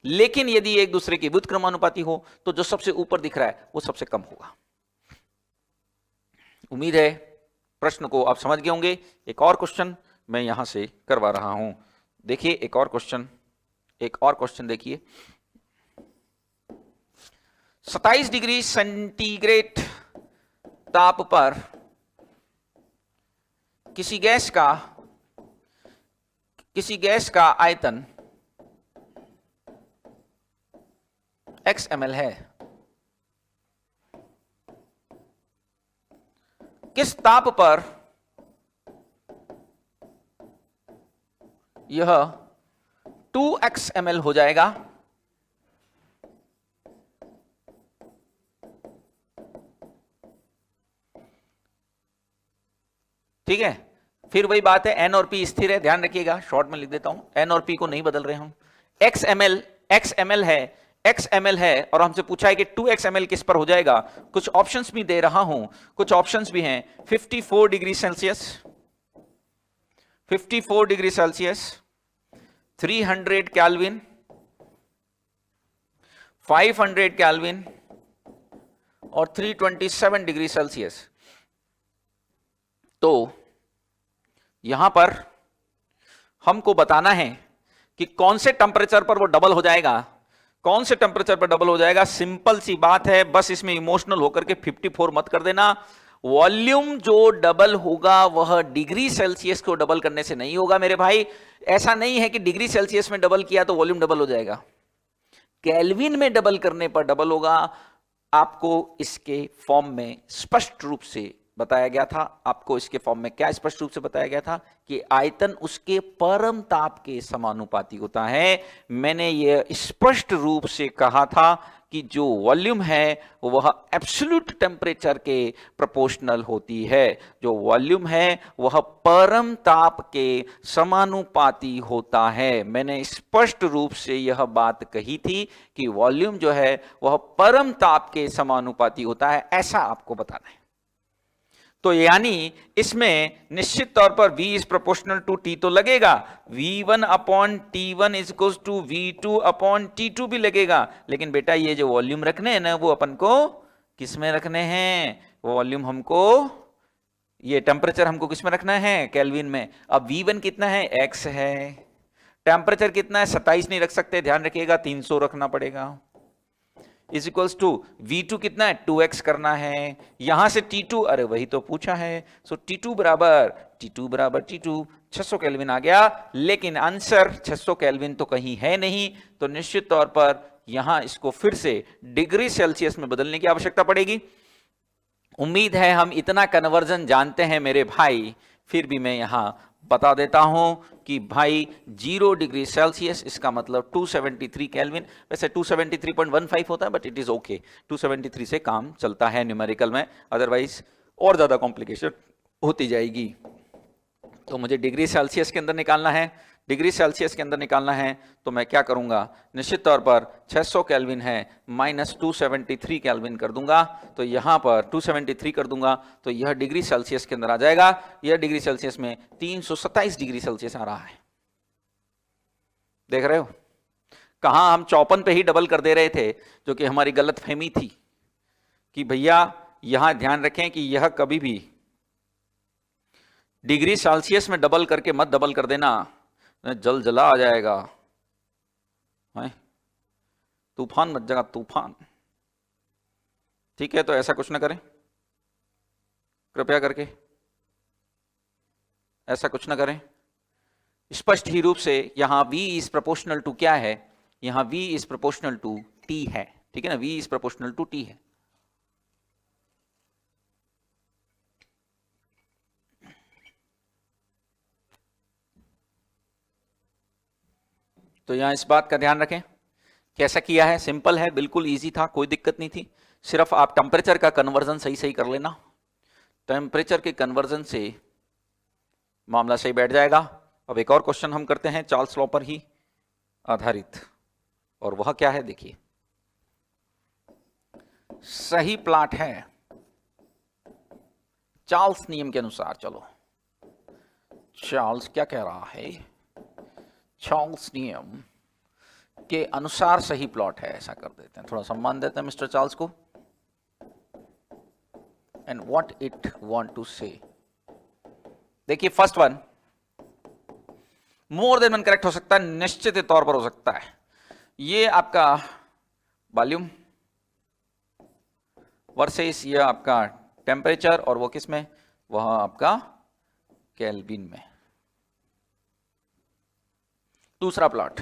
लेकिन यदि एक दूसरे के व्युत्क्रमानुपाती हो तो जो सबसे ऊपर दिख रहा है वो सबसे कम होगा। उम्मीद है प्रश्न को आप समझ गए होंगे। एक और क्वेश्चन मैं यहां से करवा रहा हूं। देखिए एक और क्वेश्चन देखिए। 27 डिग्री सेंटीग्रेड ताप पर किसी गैस का आयतन x ml है। किस ताप पर यह 2x ml हो जाएगा? ठीक है, फिर वही बात है, n और p स्थिर है, ध्यान रखिएगा, शॉर्ट में लिख देता हूं, n और p को नहीं बदल रहे हम। x ml है और हमसे पूछा है कि 2x ml किस पर हो जाएगा। कुछ ऑप्शंस भी दे रहा हूं, कुछ ऑप्शंस भी हैं। 54 degree Celsius, 54 degree Celsius, 300 kelvin, 500 kelvin और 327 डिग्री सेल्सियस। तो यहां पर हमको बताना है कि कौन से टेंपरेचर पर वो डबल हो जाएगा, कौन से टेंपरेचर पर डबल हो जाएगा। सिंपल सी बात है, बस इसमें इमोशनल होकर के 54 मत कर देना। वॉल्यूम जो डबल होगा वह डिग्री सेल्सियस को डबल करने से नहीं होगा मेरे भाई। ऐसा नहीं है कि डिग्री सेल्सियस में डबल किया तो वॉल्यूम डबल हो जाएगा, केल्विन में डबल करने पर डबल होगा। आपको इसके फॉर्म में स्पष्ट रूप से बताया गया था, आपको इसके फॉर्म में क्या स्पष्ट रूप से बताया गया था कि आयतन उसके परम ताप के समानुपाती होता है। मैंने यह स्पष्ट रूप से कहा था कि जो वॉल्यूम है वह एब्सोल्यूट टेम्परेचर के प्रोपोर्शनल होती है, जो वॉल्यूम है वह परम ताप के समानुपाती होता है। मैंने स्पष्ट रूप से यह बात कही थी कि वॉल्यूम जो है वह परम ताप के समानुपाती होता है, ऐसा आपको बताना है। तो यानी इसमें निश्चित तौर पर V is proportional to T तो लगेगा, V1 upon T1 is equal to V2 upon T2 भी लगेगा। लेकिन बेटा ये जो वॉल्यूम रखने हैं ना, वो अपन को किस में रखने हैं? वॉल्यूम हमको, ये टेम्परेचर हमको किस में रखना है? केल्विन में। अब V1 कितना है? X है। टेम्परेचर कितना है? 27 नहीं रख सकते, ध्यान रखिएगा, 300 रखना पड़ेगा। इज इक्वल्स टू V2 कितना है? 2x करना है। यहां से T2, अरे वही तो पूछा है, सो T2 बराबर T2 600 केल्विन आ गया। लेकिन आंसर 600 केल्विन तो कहीं है नहीं, तो निश्चित तौर पर यहां इसको फिर से डिग्री सेल्सियस में बदलने की आवश्यकता पड़ेगी। उम्मीद है हम इतना कन्वर्जन जानते हैं मेरे भाई, फिर भी मैं यहां बता देता हूं कि भाई 0 डिग्री सेल्सियस, इसका मतलब 273 केल्विन। वैसे 273.15 होता है, बट इट इज ओके, 273 से काम चलता है न्यूमेरिकल में, अदरवाइज और ज्यादा कॉम्प्लिकेशन होती जाएगी। तो मुझे डिग्री सेल्सियस के अंदर निकालना है। डिग्री सेल्सियस के अंदर निकालना है तो मैं क्या करूंगा, निश्चित तौर पर 600 केल्विन है माइनस 273 केल्विन कर दूंगा, तो यहां पर 273 कर दूंगा तो यह डिग्री सेल्सियस के अंदर आ जाएगा। यह डिग्री सेल्सियस में 327 डिग्री सेल्सियस आ रहा है। देख रहे हो, कहां हम 54 पे ही डबल कर दे रहे थे, जो कि हमारी गलत फहमी थी कि भैया यहां ध्यान रखें कि यह कभी भी डिग्री सेल्सियस में डबल करके मत डबल कर देना, जल जला आ जाएगा, तूफान मच जाएगा, तूफान। ठीक है, तो ऐसा कुछ ना करें कृपया करके, ऐसा कुछ ना करें। स्पष्ट ही रूप से यहां V इज प्रोपोर्शनल टू क्या है, यहां V is proportional to T है, ठीक है ना, V is proportional to T है। तो यहां इस बात का ध्यान रखें, कैसा किया है, सिंपल है, बिल्कुल इजी था, कोई दिक्कत नहीं थी। सिर्फ आप टेम्परेचर का कन्वर्जन सही सही कर लेना, टेम्परेचर के कन्वर्जन से मामला सही बैठ जाएगा। अब एक और क्वेश्चन हम करते हैं चार्ल्स लॉ पर ही आधारित, और वह क्या है देखिए। सही प्लॉट है चार्ल्स नियम के अनुसार। चलो चार्ल्स क्या कह रहा है, चार्ल्स नियम के अनुसार सही प्लॉट है, ऐसा कर देते हैं, थोड़ा सम्मान देते हैं मिस्टर चार्ल्स को। And what it want to say, देखिए first one more than one correct हो सकता है, निश्चित तौर पर हो सकता है। ये आपका वॉल्यूम वर्सेस ये आपका टेम्परेचर, और वो किस में, वह आपका केल्विन में। दूसरा प्लॉट,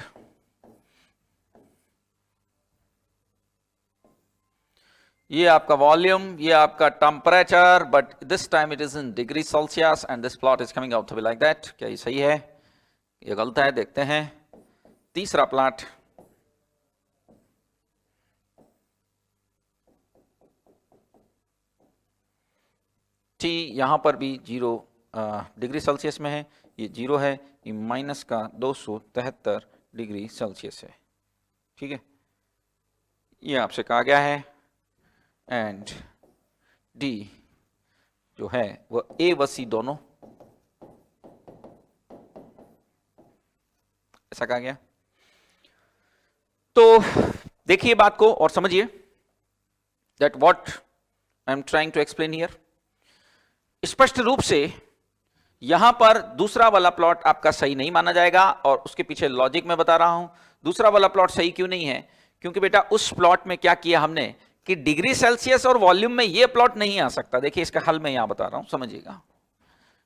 ये आपका वॉल्यूम, ये आपका temperature, but this time it is in degree Celsius and this plot is coming out to be like that. क्या ये सही है, ये गलत है, देखते हैं। तीसरा प्लॉट, T यहां पर भी 0 डिग्री सेल्सियस में है, ये 0 है, ये माइनस का 273 डिग्री सेल्सियस है, ठीक है, ये आपसे कहा गया है। एंड D जो है वह A व C दोनों, ऐसा कहा गया। तो देखिए बात को और समझिए, that what I am trying to explain here. स्पष्ट रूप से यहां पर दूसरा वाला प्लॉट आपका सही नहीं माना जाएगा, और उसके पीछे लॉजिक मैं बता रहा हूं। दूसरा वाला प्लॉट सही क्यों नहीं है, क्योंकि बेटा उस प्लॉट में क्या किया हमने कि डिग्री सेल्सियस और वॉल्यूम में यह प्लॉट नहीं आ सकता। देखिए इसका हल मैं यहां बता रहा हूं, समझिएगा।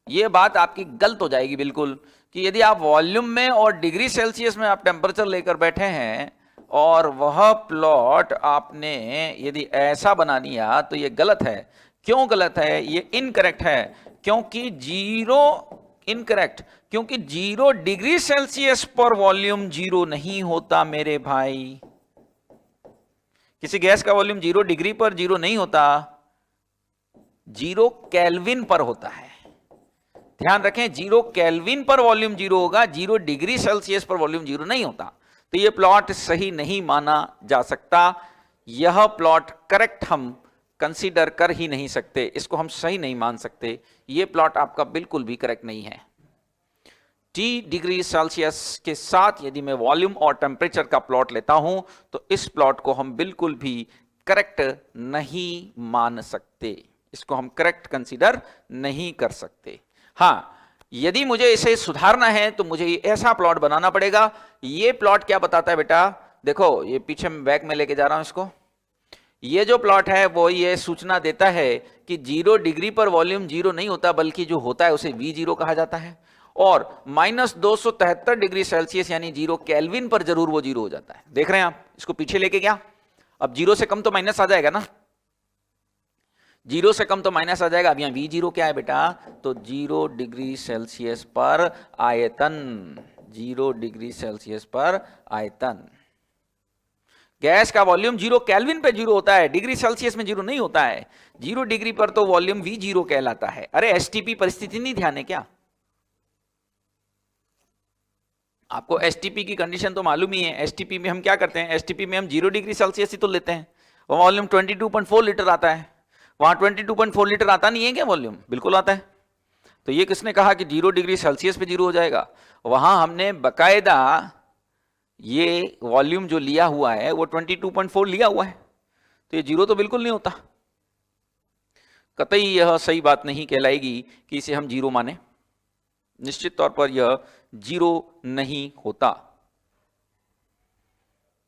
यह बात आपकी गलत हो जाएगी बिल्कुल, कि यदि आप वॉल्यूम में और डिग्री सेल्सियस में आप टेम्परेचर लेकर बैठे हैं और वह प्लॉट आपने यदि ऐसा बना दिया तो यह गलत है। क्यों गलत है, ये इनकरेक्ट है, क्योंकि 0 डिग्री सेल्सियस पर वॉल्यूम 0 नहीं होता मेरे भाई। किसी गैस का वॉल्यूम 0 डिग्री पर 0 नहीं होता, 0 केल्विन पर होता है। ध्यान रखें, 0 केल्विन पर वॉल्यूम 0 होगा, 0 डिग्री सेल्सियस पर वॉल्यूम 0 नहीं होता। तो यह प्लॉट सही नहीं माना जा सकता, यह प्लॉट करेक्ट हम कंसीडर कर ही नहीं सकते, इसको हम सही नहीं मान सकते। यह प्लॉट आपका बिल्कुल भी करेक्ट नहीं है। T डिग्री सेल्सियस के साथ यदि मैं वॉल्यूम और टेम्परेचर का प्लॉट लेता हूं तो इस प्लॉट को हम बिल्कुल भी करेक्ट नहीं मान सकते, इसको हम करेक्ट कंसीडर नहीं कर सकते। हां, यदि मुझे इसे सुधारना है तो मुझे ऐसा प्लॉट बनाना पड़ेगा। ये प्लॉट क्या बताता है बेटा, देखो ये पीछे मैं बैक में लेके जा रहा हूं इसको। ये जो प्लॉट है वो ये सूचना देता है कि 0 डिग्री पर वॉल्यूम 0 नहीं होता, बल्कि जो होता है उसे V0 कहा जाता है, और -273 डिग्री सेल्सियस यानी 0 केल्विन पर जरूर वो 0 हो जाता है। देख रहे हैं आप, इसको पीछे लेके गया, अब 0 से कम तो माइनस आ जाएगा ना। जीरो से कम तो माइनस आ जाएगा। अब यहाँ V0 क्या है बेटा, तो 0 डिग्री सेल्सियस पर आयतन, 0 डिग्री सेल्सियस पर आयतन। गैस का वॉल्यूम 0 केल्विन पे 0 होता है, डिग्री सेल्सियस में 0 नहीं होता है। 0 डिग्री पर तो वॉल्यूम V0 कहलाता है। अरे एसटीपी परिस्थिति नहीं ध्यान है क्या? आपको एसटीपी की कंडीशन तो मालूम ही है। एसटीपी में हम क्या करते हैं, एसटीपी में हम 0 डिग्री सेल्सियस ही तो लेते हैं। वॉल्यूम 22.4 लीटर आता है, वहां 22.4 लीटर आता नहीं है क्या वॉल्यूम? बिल्कुल आता है। तो ये किसने कहा कि 0 डिग्री सेल्सियस पे 0 हो जाएगा? वहां हमने बकायदा ये वॉल्यूम जो लिया हुआ है वो 22.4 लिया हुआ है, तो ये 0 तो बिल्कुल नहीं होता। कतई यह सही बात नहीं कहलाएगी कि इसे हम 0 माने। निश्चित तौर पर यह 0 नहीं होता।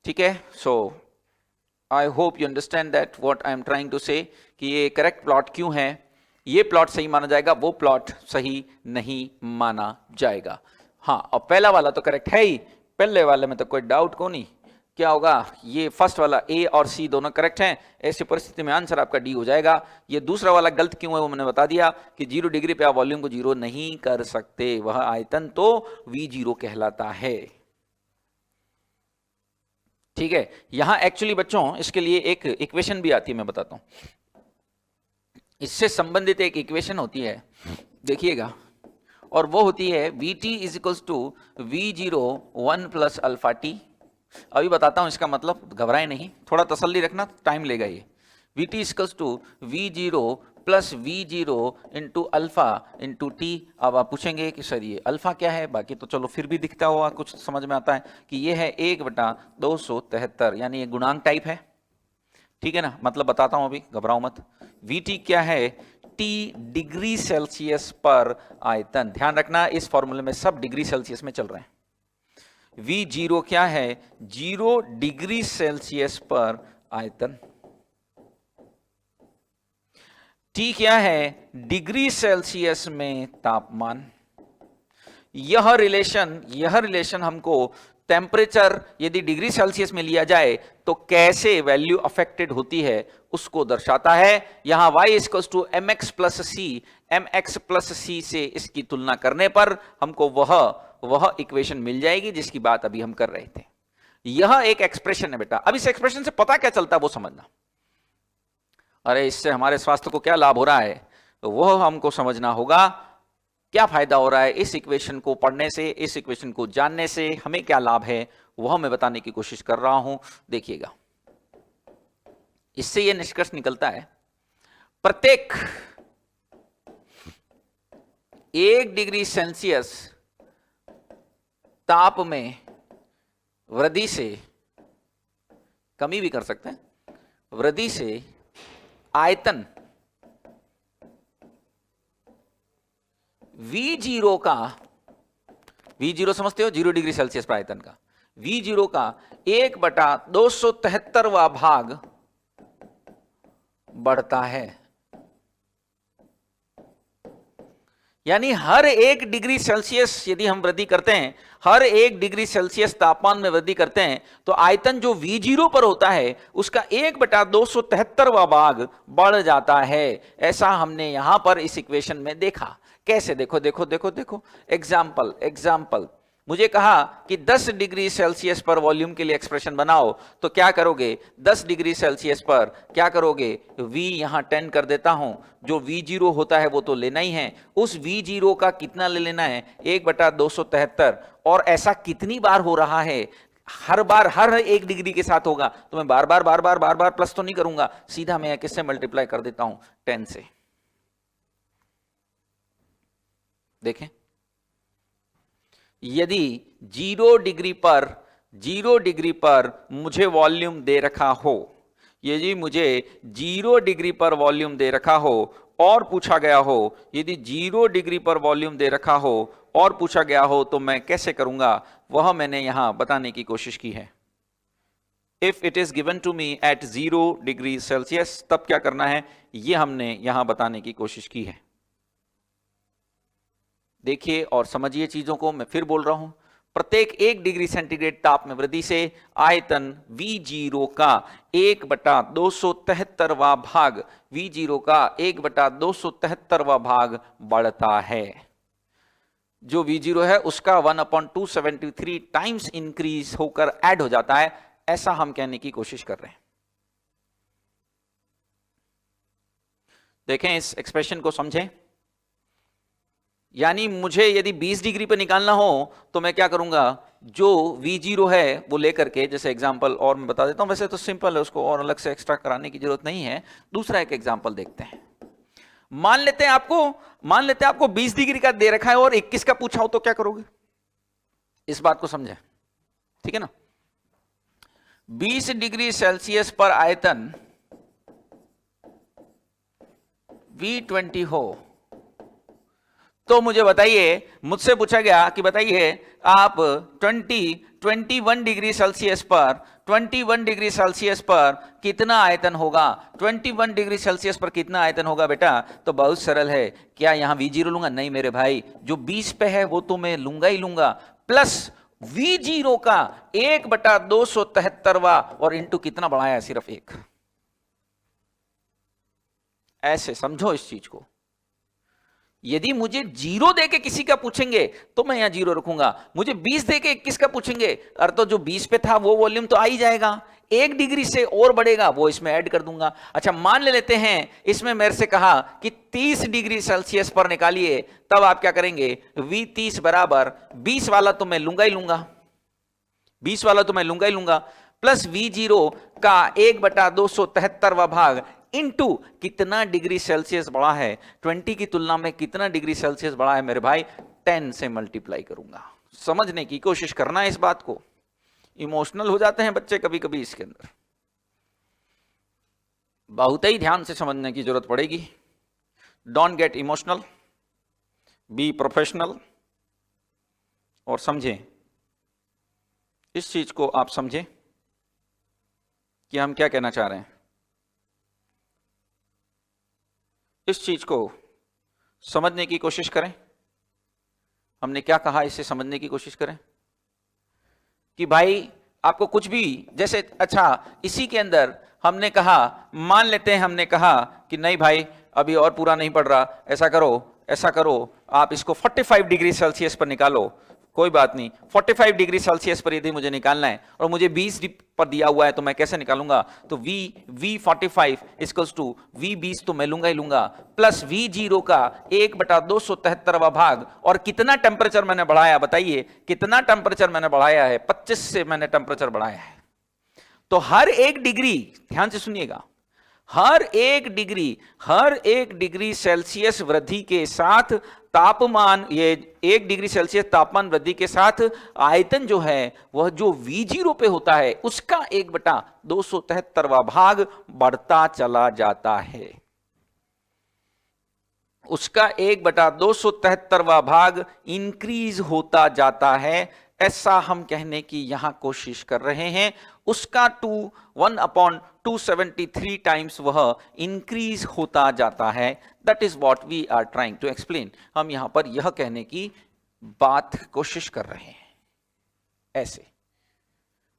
ठीक है, so I hope you understand that what I am trying to say, कि ये करेक्ट प्लॉट क्यों है। ये प्लॉट सही माना जाएगा, वो प्लॉट सही नहीं माना जाएगा। हाँ, और पहला वाला तो करेक्ट है ही, पहले वाले में तो कोई डाउट को नहीं। क्या होगा, ये फर्स्ट वाला ए और सी दोनों करेक्ट हैं, ऐसी परिस्थिति में आंसर आपका डी हो जाएगा। ये दूसरा वाला गलत क्यों है वो मैंने बता दिया कि 0 डिग्री पे आप वॉल्यूम को 0 नहीं कर सकते, वह आयतन तो V0 कहलाता है। ठीक है, यहां एक्चुअली बच्चों इसके लिए एक इक्वेशन भी आती है, मैं बताता हूं। इससे संबंधित एक इक्वेशन होती है, देखिएगा, और वो होती है Vt is equals to V0 1 plus alpha T. अभी बताता हूं इसका मतलब, घबराए नहीं, थोड़ा तसल्ली रखना, टाइम लेगा ये। Vt equals to V0 plus V0 into alpha into T. अब आप पूछेंगे कि सर ये अल्फा क्या है, बाकी तो चलो फिर भी दिखता हुआ कुछ समझ में आता है कि ये है 1/273, यानी ये गुणांक टाइप है। ठीक है ना, मतलब बताता हूं अभी, घबराओ मत। Vt क्या है, T डिग्री सेल्सियस पर आयतन। ध्यान रखना इस फॉर्मूले में सब डिग्री सेल्सियस में चल रहे हैं। V0 क्या है, 0 डिग्री सेल्सियस पर आयतन। T क्या है, डिग्री सेल्सियस में तापमान। यह रिलेशन हमको टेम्परेचर यदि डिग्री सेल्सियस में लिया जाए तो कैसे वैल्यू अफेक्टेड होती है उसको दर्शाता है। यहां y equals to mx plus c, mx plus c से इसकी तुलना करने पर हमको वह इक्वेशन मिल जाएगी जिसकी बात अभी हम कर रहे थे। यह एक एक्सप्रेशन है बेटा। अब इस एक्सप्रेशन से पता क्या चलता है वो समझना। अरे इससे हमारे स्वास्थ्य को क्या लाभ हो रहा है तो वह हमको समझना होगा। क्या फायदा हो रहा है इस इक्वेशन को पढ़ने से, इस इक्वेशन को जानने से हमें क्या लाभ है वह मैं बताने की कोशिश कर रहा हूं। देखिएगा, इससे यह निष्कर्ष निकलता है, प्रत्येक 1 डिग्री सेल्सियस ताप में वृद्धि से, कमी भी कर सकते हैं, वृद्धि से आयतन V0 का, V0 समझते हो, 0 डिग्री सेल्सियस पर आयतन का, V0 का 1/273वां भाग बढ़ता है। यानी हर 1 डिग्री सेल्सियस यदि हम वृद्धि करते हैं, हर 1 डिग्री सेल्सियस तापमान में वृद्धि करते हैं तो आयतन जो V0 पर होता है उसका 1/273वां भाग बढ़ जाता है। ऐसा हमने यहां पर इस इक्वेशन में देखा। कैसे, देखो देखो देखो देखो, एग्जाम्पल मुझे कहा कि 10 डिग्री सेल्सियस पर वॉल्यूम के लिए एक्सप्रेशन बनाओ, तो क्या करोगे, 10 डिग्री सेल्सियस पर क्या करोगे, V यहां 10 कर देता हूं, जो V0 होता है वो तो लेना ही है, उस V0 का कितना ले लेना है, 1/273। और ऐसा कितनी बार हो रहा है, हर बार हर 1 डिग्री के साथ होगा, तो मैं बार बार प्लस तो नहीं करूंगा, सीधा मैं किससे मल्टीप्लाई कर देता हूं, 10 से। देखें, यदि 0 डिग्री पर मुझे वॉल्यूम दे रखा हो, यदि मुझे 0 डिग्री पर वॉल्यूम दे रखा हो और पूछा गया हो, यदि 0 डिग्री पर वॉल्यूम दे रखा हो और पूछा गया हो तो मैं कैसे करूंगा, वह मैंने यहां बताने की कोशिश की है। If it is given to me at 0 degree Celsius, तब क्या करना है यह हमने यहां बताने की कोशिश की है। देखिए और समझिए चीजों को, मैं फिर बोल रहा हूं, प्रत्येक 1 डिग्री सेंटीग्रेड ताप में वृद्धि से आयतन V0 का 1/273वां भाग V0 का 1/273वां भाग बढ़ता है। जो V0 है उसका 1/273 टाइम्स इंक्रीज होकर ऐड हो जाता है, ऐसा हम कहने की कोशिश कर रहे हैं। देखें इस एक्सप्रेशन को समझें। यानी मुझे यदि 20 डिग्री पर निकालना हो तो मैं क्या करूंगा, जो V0 है वो लेकर के, जैसे एग्जांपल और मैं बता देता हूं, वैसे तो सिंपल है, उसको और अलग से एक्स्ट्रा कराने की जरूरत नहीं है। दूसरा एक एग्जांपल देखते हैं। मान लेते हैं आपको 20 डिग्री का दे रखा है और 21 का पूछा हो तो क्या करोगे, इस बात को समझें, ठीक है ना। 20 डिग्री सेल्सियस पर आयतन V20 हो तो मुझे बताइए, मुझसे पूछा गया कि बताइए आप 21 डिग्री सेल्सियस पर कितना आयतन होगा। 21 डिग्री सेल्सियस पर कितना आयतन होगा बेटा, तो बहुत सरल है। क्या यहां V0 लूंगा? नहीं मेरे भाई, जो 20 पे है वो तो मैं लूंगा ही लूंगा, प्लस V0 का 1/273वां और इंटू कितना बढ़ाया, सिर्फ 1। ऐसे समझो इस चीज को। यदि मुझे 0 देके किसी का पूछेंगे तो मैं यहां 0 रखूंगा, मुझे 20 देके 21 का पूछेंगे और तो जो 20 पे था वो वॉल्यूम तो आ ही जाएगा, 1 डिग्री से और बढ़ेगा वो इसमें ऐड कर दूंगा। अच्छा मान लेते हैं इसमें मेरे से कहा कि 30 डिग्री सेल्सियस पर निकालिए, तब आप क्या करेंगे, V30 बराबर 20 वाला तो मैं लूंगा ही लूंगा, 20 वाला तो मैं लूंगा ही लूंगा, प्लस V0 का 1/273वां भाग इनटू कितना डिग्री सेल्सियस बढ़ा है, 20 की तुलना में कितना डिग्री सेल्सियस बढ़ा है मेरे भाई, 10 से मल्टीप्लाई करूंगा। समझने की कोशिश करना है इस बात को। इमोशनल हो जाते हैं बच्चे कभी कभी, इसके अंदर बहुत ही ध्यान से समझने की जरूरत पड़ेगी। Don't get emotional, be professional और समझें इस चीज को, आप समझें कि हम क्या कहना चाह रहे हैं। इस चीज को समझने की कोशिश करें। हमने क्या कहा, इसे समझने की कोशिश करें कि भाई आपको कुछ भी, जैसे अच्छा इसी के अंदर हमने कहा, मान लेते हैं हमने कहा कि नहीं भाई अभी और पूरा नहीं पड़ रहा, ऐसा करो आप इसको 45 डिग्री सेल्सियस पर निकालो। कोई बात नहीं, 45 डिग्री सेल्सियस पर यदि मुझे निकालना है और मुझे 20 पर दिया हुआ है तो मैं कैसे निकालूंगा, तो V45 इक्वल्स टू V20 तो मैं लूंगा ही लूंगा, प्लस V0 का 1/273वां भाग, और कितना टेम्परेचर मैंने बढ़ाया, बताइए कितना टेम्परेचर मैंने बढ़ाया है, 25 से मैंने टेम्परेचर बढ़ाया है। तो हर एक डिग्री, ध्यान से सुनिएगा, हर एक डिग्री सेल्सियस वृद्धि के साथ तापमान, ये 1 डिग्री सेल्सियस तापमान वृद्धि के साथ आयतन जो है वह जो V0 पे होता है उसका 1/273वां भाग बढ़ता चला जाता है, उसका 1/273वां भाग इंक्रीज होता जाता है, ऐसा हम कहने की यहां कोशिश कर रहे हैं। उसका 1/273 टाइम्स वह इंक्रीज होता जाता है। That is what we are trying to explain. हम यहां पर यह कहने की बात कोशिश कर रहे हैं, ऐसे,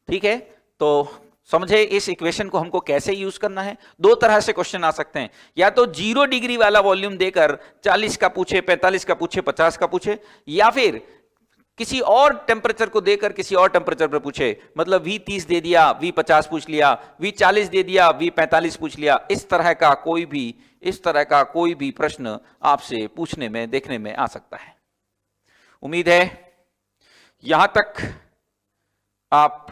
ठीक है। तो समझे इस इक्वेशन को हमको कैसे यूज करना है। 2 तरह से क्वेश्चन आ सकते हैं, या तो 0 डिग्री वाला वॉल्यूम देकर 40 का पूछे, 45 का पूछे, 50 का पूछे, या फिर किसी और टेम्परेचर को देकर किसी और टेम्परेचर पर पूछे, मतलब V30 दे दिया, V50 पूछ लिया, V40 दे दिया, V45 पूछ लिया। इस तरह का कोई भी प्रश्न आपसे पूछने में, देखने में आ सकता है। उम्मीद है यहां तक आप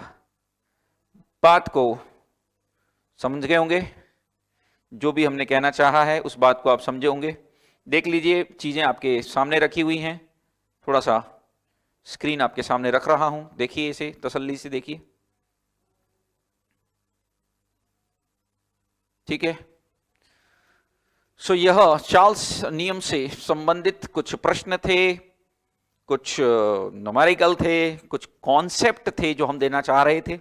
बात को समझ गए होंगे, जो भी हमने कहना चाहा है उस बात को आप समझे होंगे। देख लीजिए चीजें आपके सामने रखी हुई हैं, थोड़ा सा स्क्रीन आपके सामने रख रहा हूं, देखिए इसे तसल्ली से देखिए, ठीक है। सो यह चार्ल्स नियम से संबंधित कुछ प्रश्न थे, कुछ न्यूमेरिकल थे, कुछ कॉन्सेप्ट थे जो हम देना चाह रहे थे।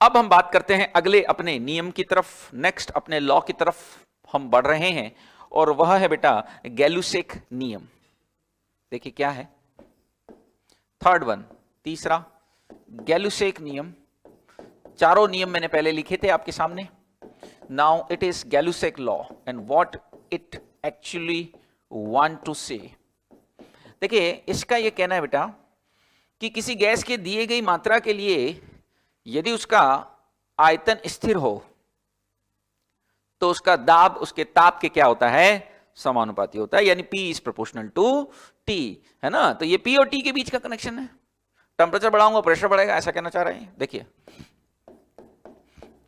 अब हम बात करते हैं अगले अपने नियम की तरफ, नेक्स्ट अपने लॉ की तरफ हम बढ़ रहे हैं, और वह है बेटा गैलुसेक नियम। देखिए क्या है, थर्ड वन, तीसरा गैलुसेक नियम। चारों नियम मैंने पहले लिखे थे आपके सामने। Now it is Gay Lussac law and what it actually want to say. देखिए, इसका यह कहना है बेटा कि किसी गैस के दिए गई मात्रा के लिए यदि उसका आयतन स्थिर हो तो उसका दाब उसके ताप के क्या होता है, समानुपाती होता है, यानी P is proportional to T, है ना। तो ये P और T के बीच का कनेक्शन है। टेम्परेचर बढ़ाऊंगा प्रेशर बढ़ेगा, ऐसा कहना चाह रहे हैं। देखिए,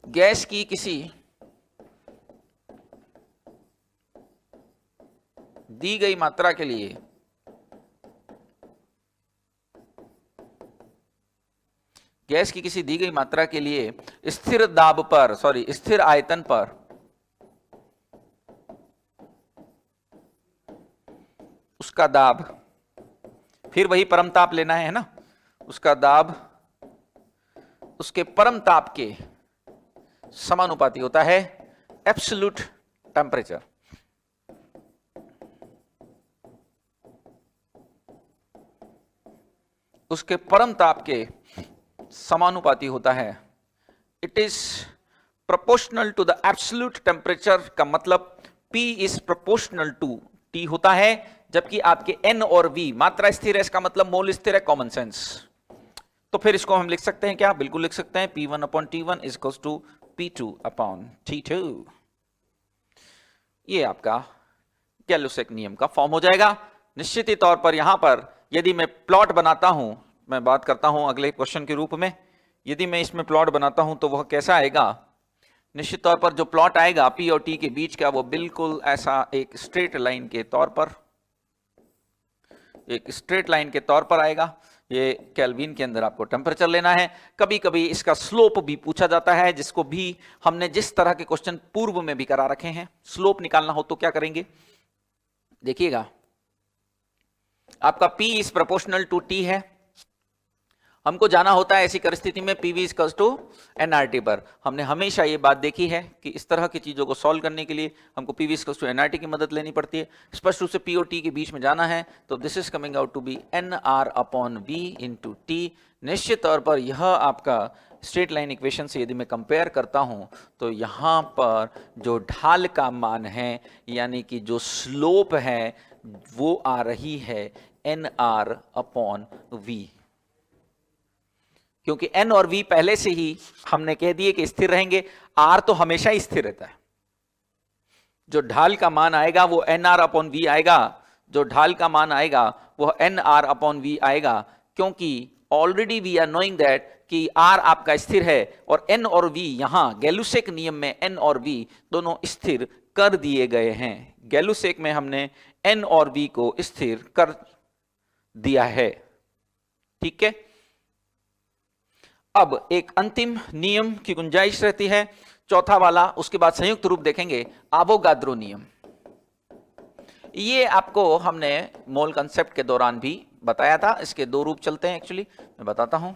गैस की किसी दी गई मात्रा के लिए गैस की किसी दी गई मात्रा के लिए स्थिर दाब पर, स्थिर आयतन पर उसका दाब, फिर वही परम ताप लेना है ना, उसका दाब उसके परम ताप के समानुपाती होता है एब्सोल्यूट टेम्परेचर। उसके परम ताप के समानुपाती होता है। It is proportional to the absolute temperature का मतलब P is proportional to T होता है, जबकि आपके N और V मात्रा स्थिर है, इसका मतलब मोल स्थिर है, कॉमन सेंस। तो फिर इसको हम लिख सकते हैं क्या, बिल्कुल लिख सकते हैं, P1 upon T1 is equals to P2 upon T2। ये आपका गैलुसेक नियम का फॉर्म हो जाएगा। निश्चित ही तौर पर यहां पर यदि मैं प्लॉट बनाता हूं, मैं बात करता हूं अगले क्वेश्चन के रूप में, यदि मैं इसमें प्लॉट बनाता हूं तो वह कैसा आएगा, निश्चित तौर पर जो प्लॉट आएगा P और T के बीच का, वो बिल्कुल ऐसा एक स्ट्रेट लाइन के तौर पर, एक स्ट्रेट लाइन के तौर पर आएगा। ये केल्विन के अंदर आपको टेम्परेचर लेना है। कभी कभी इसका स्लोप भी पूछा जाता है, जिसको भी हमने जिस तरह के क्वेश्चन पूर्व में भी करा रखे हैं। स्लोप निकालना हो तो क्या करेंगे, देखिएगा, आपका P is proportional to T है, हमको जाना होता है ऐसी परिस्थिति में PV इक्वल्स टू nRT पर। हमने हमेशा ये बात देखी है कि इस तरह की चीजों को सॉल्व करने के लिए हमको PV इक्वल्स टू nRT की मदद लेनी पड़ती है। स्पष्ट रूप से P और T के बीच में जाना है, तो this is coming out to be nR upon V into T। निश्चित तौर पर यह आपका स्ट्रेट लाइन इक्वेशन से यदि मैं कंपेयर करता हूं तो यहां पर जो ढाल का मान है, यानी कि जो स्लोप है, वो आ रही है nR अपॉन V, क्योंकि N और V पहले से ही हमने कह दिए कि स्थिर रहेंगे। R तो हमेशा ही स्थिर रहता है। जो ढाल का मान आएगा वो NR अपॉन V आएगा, जो ढाल का मान आएगा वो NR अपॉन V आएगा, क्योंकि already we are knowing that कि R आपका स्थिर है और N और V यहां गैलुसेक नियम में N और V दोनों स्थिर कर दिए गए हैं। गैलुसेक में हमने N और V को स्थिर कर दिया है, ठीक है। अब एक अंतिम नियम की गुंजाइश रहती है, चौथा वाला, उसके बाद संयुक्त रूप देखेंगे, आवोगाद्रो नियम। ये आपको हमने मोल कंसेप्ट के दौरान भी बताया था। इसके दो रूप चलते हैं, एक्चुअली मैं बताता हूं।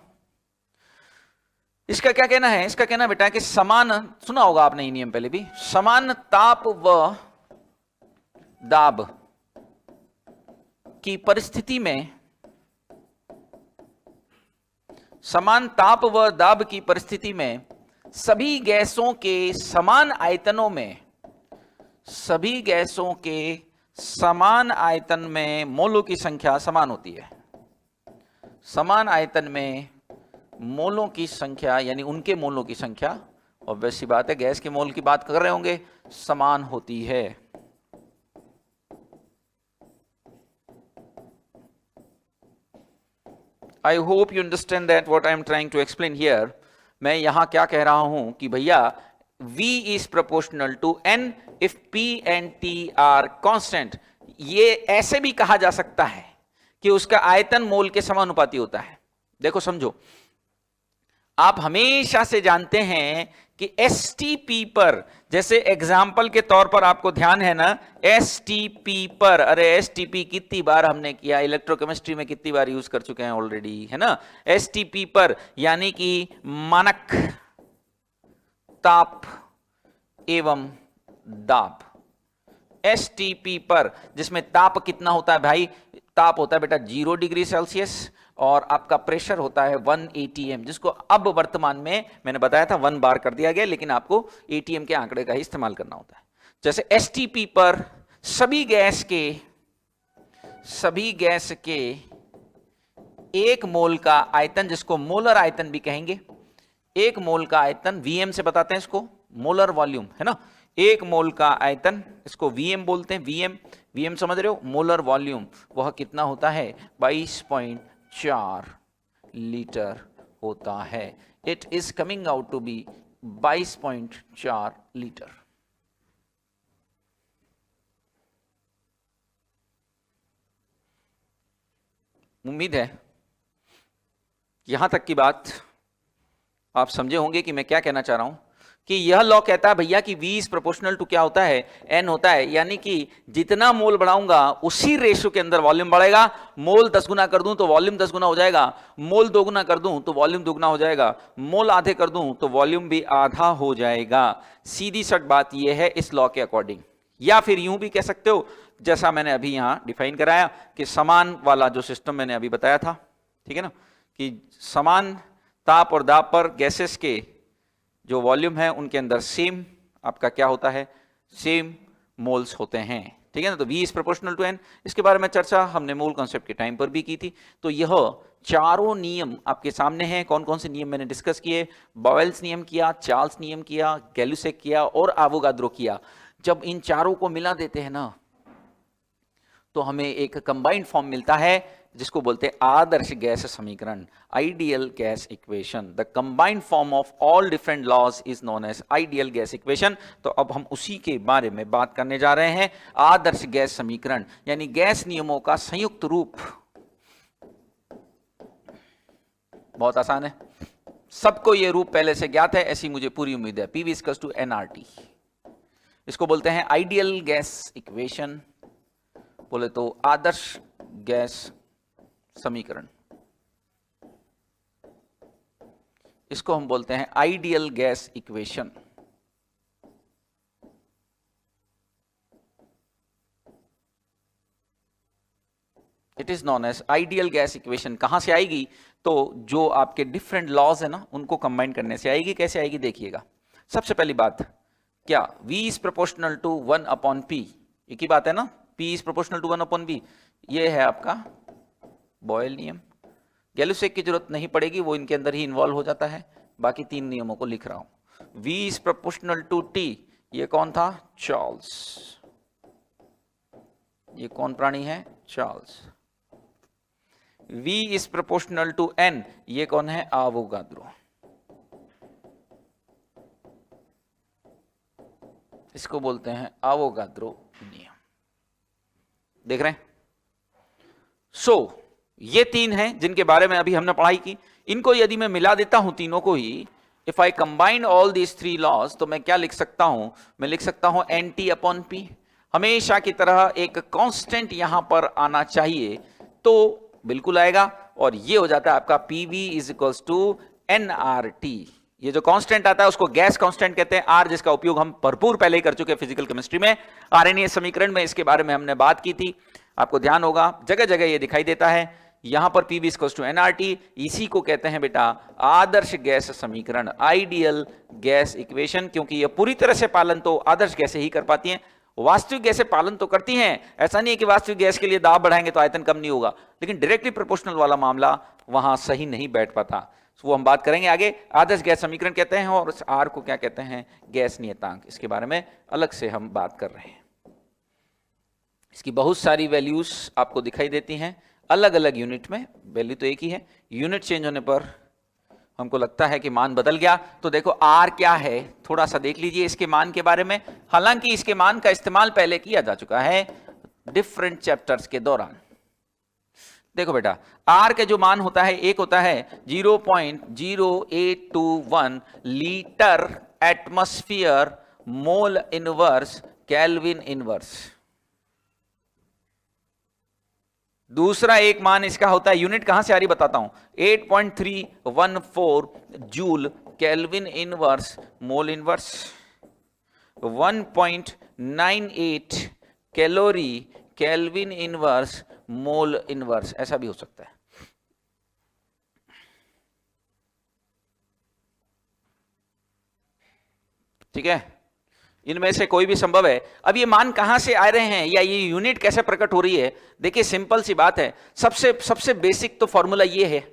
इसका क्या कहना है, इसका कहना बेटा कि समान, सुना होगा आपने ये नियम पहले भी, समान ताप व दाब की परिस्थिति में, समान ताप व दाब की परिस्थिति में सभी गैसों के समान आयतनों में, सभी गैसों के समान आयतन में मोलों की संख्या समान होती है। समान आयतन में मोलों की संख्या, यानी उनके मोलों की संख्या, और वैसी बात है गैस के मोल की बात कर रहे होंगे, समान होती है। I hope you understand that what I am trying to explain here. मैं यहां क्या कह रहा हूं कि भैया V is proportional to N if P and T are constant। ये ऐसे भी कहा जा सकता है कि उसका आयतन मोल के समानुपाती होता है। देखो समझो, आप हमेशा से जानते हैं कि STP पर, जैसे एग्जाम्पल के तौर पर आपको ध्यान है ना, STP पर, अरे STP कितनी बार हमने किया, इलेक्ट्रोकेमिस्ट्री में कितनी बार यूज कर चुके हैं ऑलरेडी, है ना। STP पर यानी कि मानक ताप एवं दाब। STP पर जिसमें ताप कितना होता है भाई, ताप होता है बेटा 0 डिग्री सेल्सियस और आपका प्रेशर होता है 1 atm, जिसको अब वर्तमान में मैंने बताया था 1 बार कर दिया गया, लेकिन आपको atm के आंकड़े का ही इस्तेमाल करना होता है। जैसे STP पर सभी गैस के 1 मोल का आयतन, जिसको मोलर आयतन भी कहेंगे, 1 मोल का आयतन Vm से बताते हैं, इसको मोलर वॉल्यूम है ना, 1 मोल का आयतन इसको Vm बोलते हैं। Vm समझ रहे हो, मोलर वॉल्यूम वह कितना होता है, 22.4 लीटर होता है। It is coming out to be 22.4 litre. उम्मीद है यहां तक की बात आप समझे होंगे कि मैं क्या कहना चाह रहा हूं, कि यह लॉ कहता है भैया कि V इज प्रोपोर्शनल टू क्या होता है, N होता है, यानी कि जितना मोल बढ़ाऊंगा उसी रेशो के अंदर वॉल्यूम बढ़ेगा। मोल 10 गुना कर दूं तो वॉल्यूम 10 गुना हो जाएगा, मोल 2 गुना कर दूं तो वॉल्यूम 2 गुना हो जाएगा, मोल आधे कर दूं तो वॉल्यूम भी आधा हो जाएगा। सीधी सट बात यह है इस लॉ के अकॉर्डिंग। या फिर यूं भी कह सकते हो, जैसा मैंने अभी यहां डिफाइन कराया कि समान वाला जो सिस्टम मैंने अभी बताया था, ठीक है ना, कि समान ताप और दाब पर गैसेस के जो वॉल्यूम है उनके अंदर सेम आपका क्या होता है, सेम मोल्स होते हैं, ठीक है ना। तो V is proportional to N, इसके बारे में चर्चा हमने मूल कॉन्सेप्ट के टाइम पर भी की थी। तो यह चारों नियम आपके सामने हैं। कौन कौन से नियम मैंने डिस्कस किए, बॉयल्स नियम किया, चार्ल्स नियम किया, गैलुसेक किया और आवोगाद्रो किया। जब इन चारों को मिला देते हैं ना, तो हमें एक कंबाइंड फॉर्म मिलता है जिसको बोलते हैं आदर्श गैस समीकरण, ideal gas equation. The combined form of all different laws is known as ideal gas equation. तो अब हम उसी के बारे में बात करने जा रहे हैं, आदर्श गैस समीकरण, यानी गैस नियमों का संयुक्त रूप। बहुत आसान है, सबको यह रूप पहले से ज्ञात है, ऐसी मुझे पूरी उम्मीद है। PV इक्वल्स टू nRT, इसको बोलते हैं आइडियल गैस इक्वेशन, बोले तो आदर्श गैस समीकरण, इसको हम बोलते हैं ideal gas equation. It is known as ideal gas equation. कहां से आएगी, तो जो आपके डिफरेंट लॉज है ना उनको कंबाइन करने से आएगी। कैसे आएगी देखिएगा। सबसे पहली बात, क्या V is proportional to 1/P, एक ही बात है ना, P is proportional to 1/B। ये है आपका बॉयल नियम, गैलुसेक की जरूरत नहीं पड़ेगी, वो इनके अंदर ही इन्वॉल्व हो जाता है। बाकी 3 नियमों को लिख रहा हूं। V is proportional to T, ये कौन था, चार्ल्स। ये कौन प्राणी है, Charles. V is proportional to N, ये कौन है, आवोगाद्रो। इसको बोलते हैं आवोगाद्रो नियम। देख रहे हैं। ये 3 हैं जिनके बारे में अभी हमने पढ़ाई की। इनको यदि मैं मिला देता हूं तीनों को ही, if I combine all these 3 laws, तो मैं क्या लिख सकता हूं, मैं लिख सकता हूं NT/P। हमेशा की तरह एक कांस्टेंट यहां पर आना चाहिए, तो बिल्कुल आएगा, और ये हो जाता है आपका PV is equals to nRT। ये जो कांस्टेंट आता है उसको गैस कांस्टेंट कहते हैं, R जिसका उपयोग हम भरपूर पहले ही कर चुके हैं फिजिकल केमिस्ट्री में। RNA समीकरण में इसके बारे में हमने बात की थी, आपको ध्यान होगा, जगह जगह ये दिखाई देता है। यहां पर PV इक्वल्स टू nRT, इसी को कहते हैं बेटा आदर्श गैस समीकरण, आइडियल गैस इक्वेशन, क्योंकि ये पूरी तरह से पालन तो आदर्श गैसें ही कर पाती हैं। वास्तविक गैसें पालन तो करती हैं, ऐसा नहीं है कि वास्तविक गैस के लिए दाब बढ़ाएंगे तो आयतन कम नहीं होगा, लेकिन डायरेक्टली प्रोपोर्शनल वाला मामला वहां सही नहीं बैठ पाता। वो हम बात करेंगे आगे। आदर्श गैस समीकरण कहते हैं, और R को क्या कहते हैं, गैस नियतांक। इसके बारे में अलग से हम बात कर रहे हैं। इसकी बहुत सारी वैल्यूज आपको दिखाई देती हैं अलग अलग यूनिट में, वैल्यू तो एक ही है, यूनिट चेंज होने पर हमको लगता है कि मान बदल गया। तो देखो R क्या है, थोड़ा सा देख लीजिए इसके मान के बारे में। हालांकि इसके मान का इस्तेमाल पहले किया जा चुका है डिफरेंट चैप्टर्स के दौरान। देखो बेटा, R के जो मान होता है, एक होता है 0.0821 litre atmosphere mole inverse kelvin inverse. दूसरा एक मान इसका होता है, यूनिट कहां से आ रही बताता हूं, 8.314 joule kelvin inverse mole inverse, 1.98 calorie kelvin inverse mole inverse, ऐसा भी हो सकता है। ठीक है, इनमें से कोई भी संभव है। अब ये मान कहां से आ रहे हैं या ये यूनिट कैसे प्रकट हो रही है, देखिए सिंपल सी बात है। सबसे बेसिक तो फॉर्मूला ये है,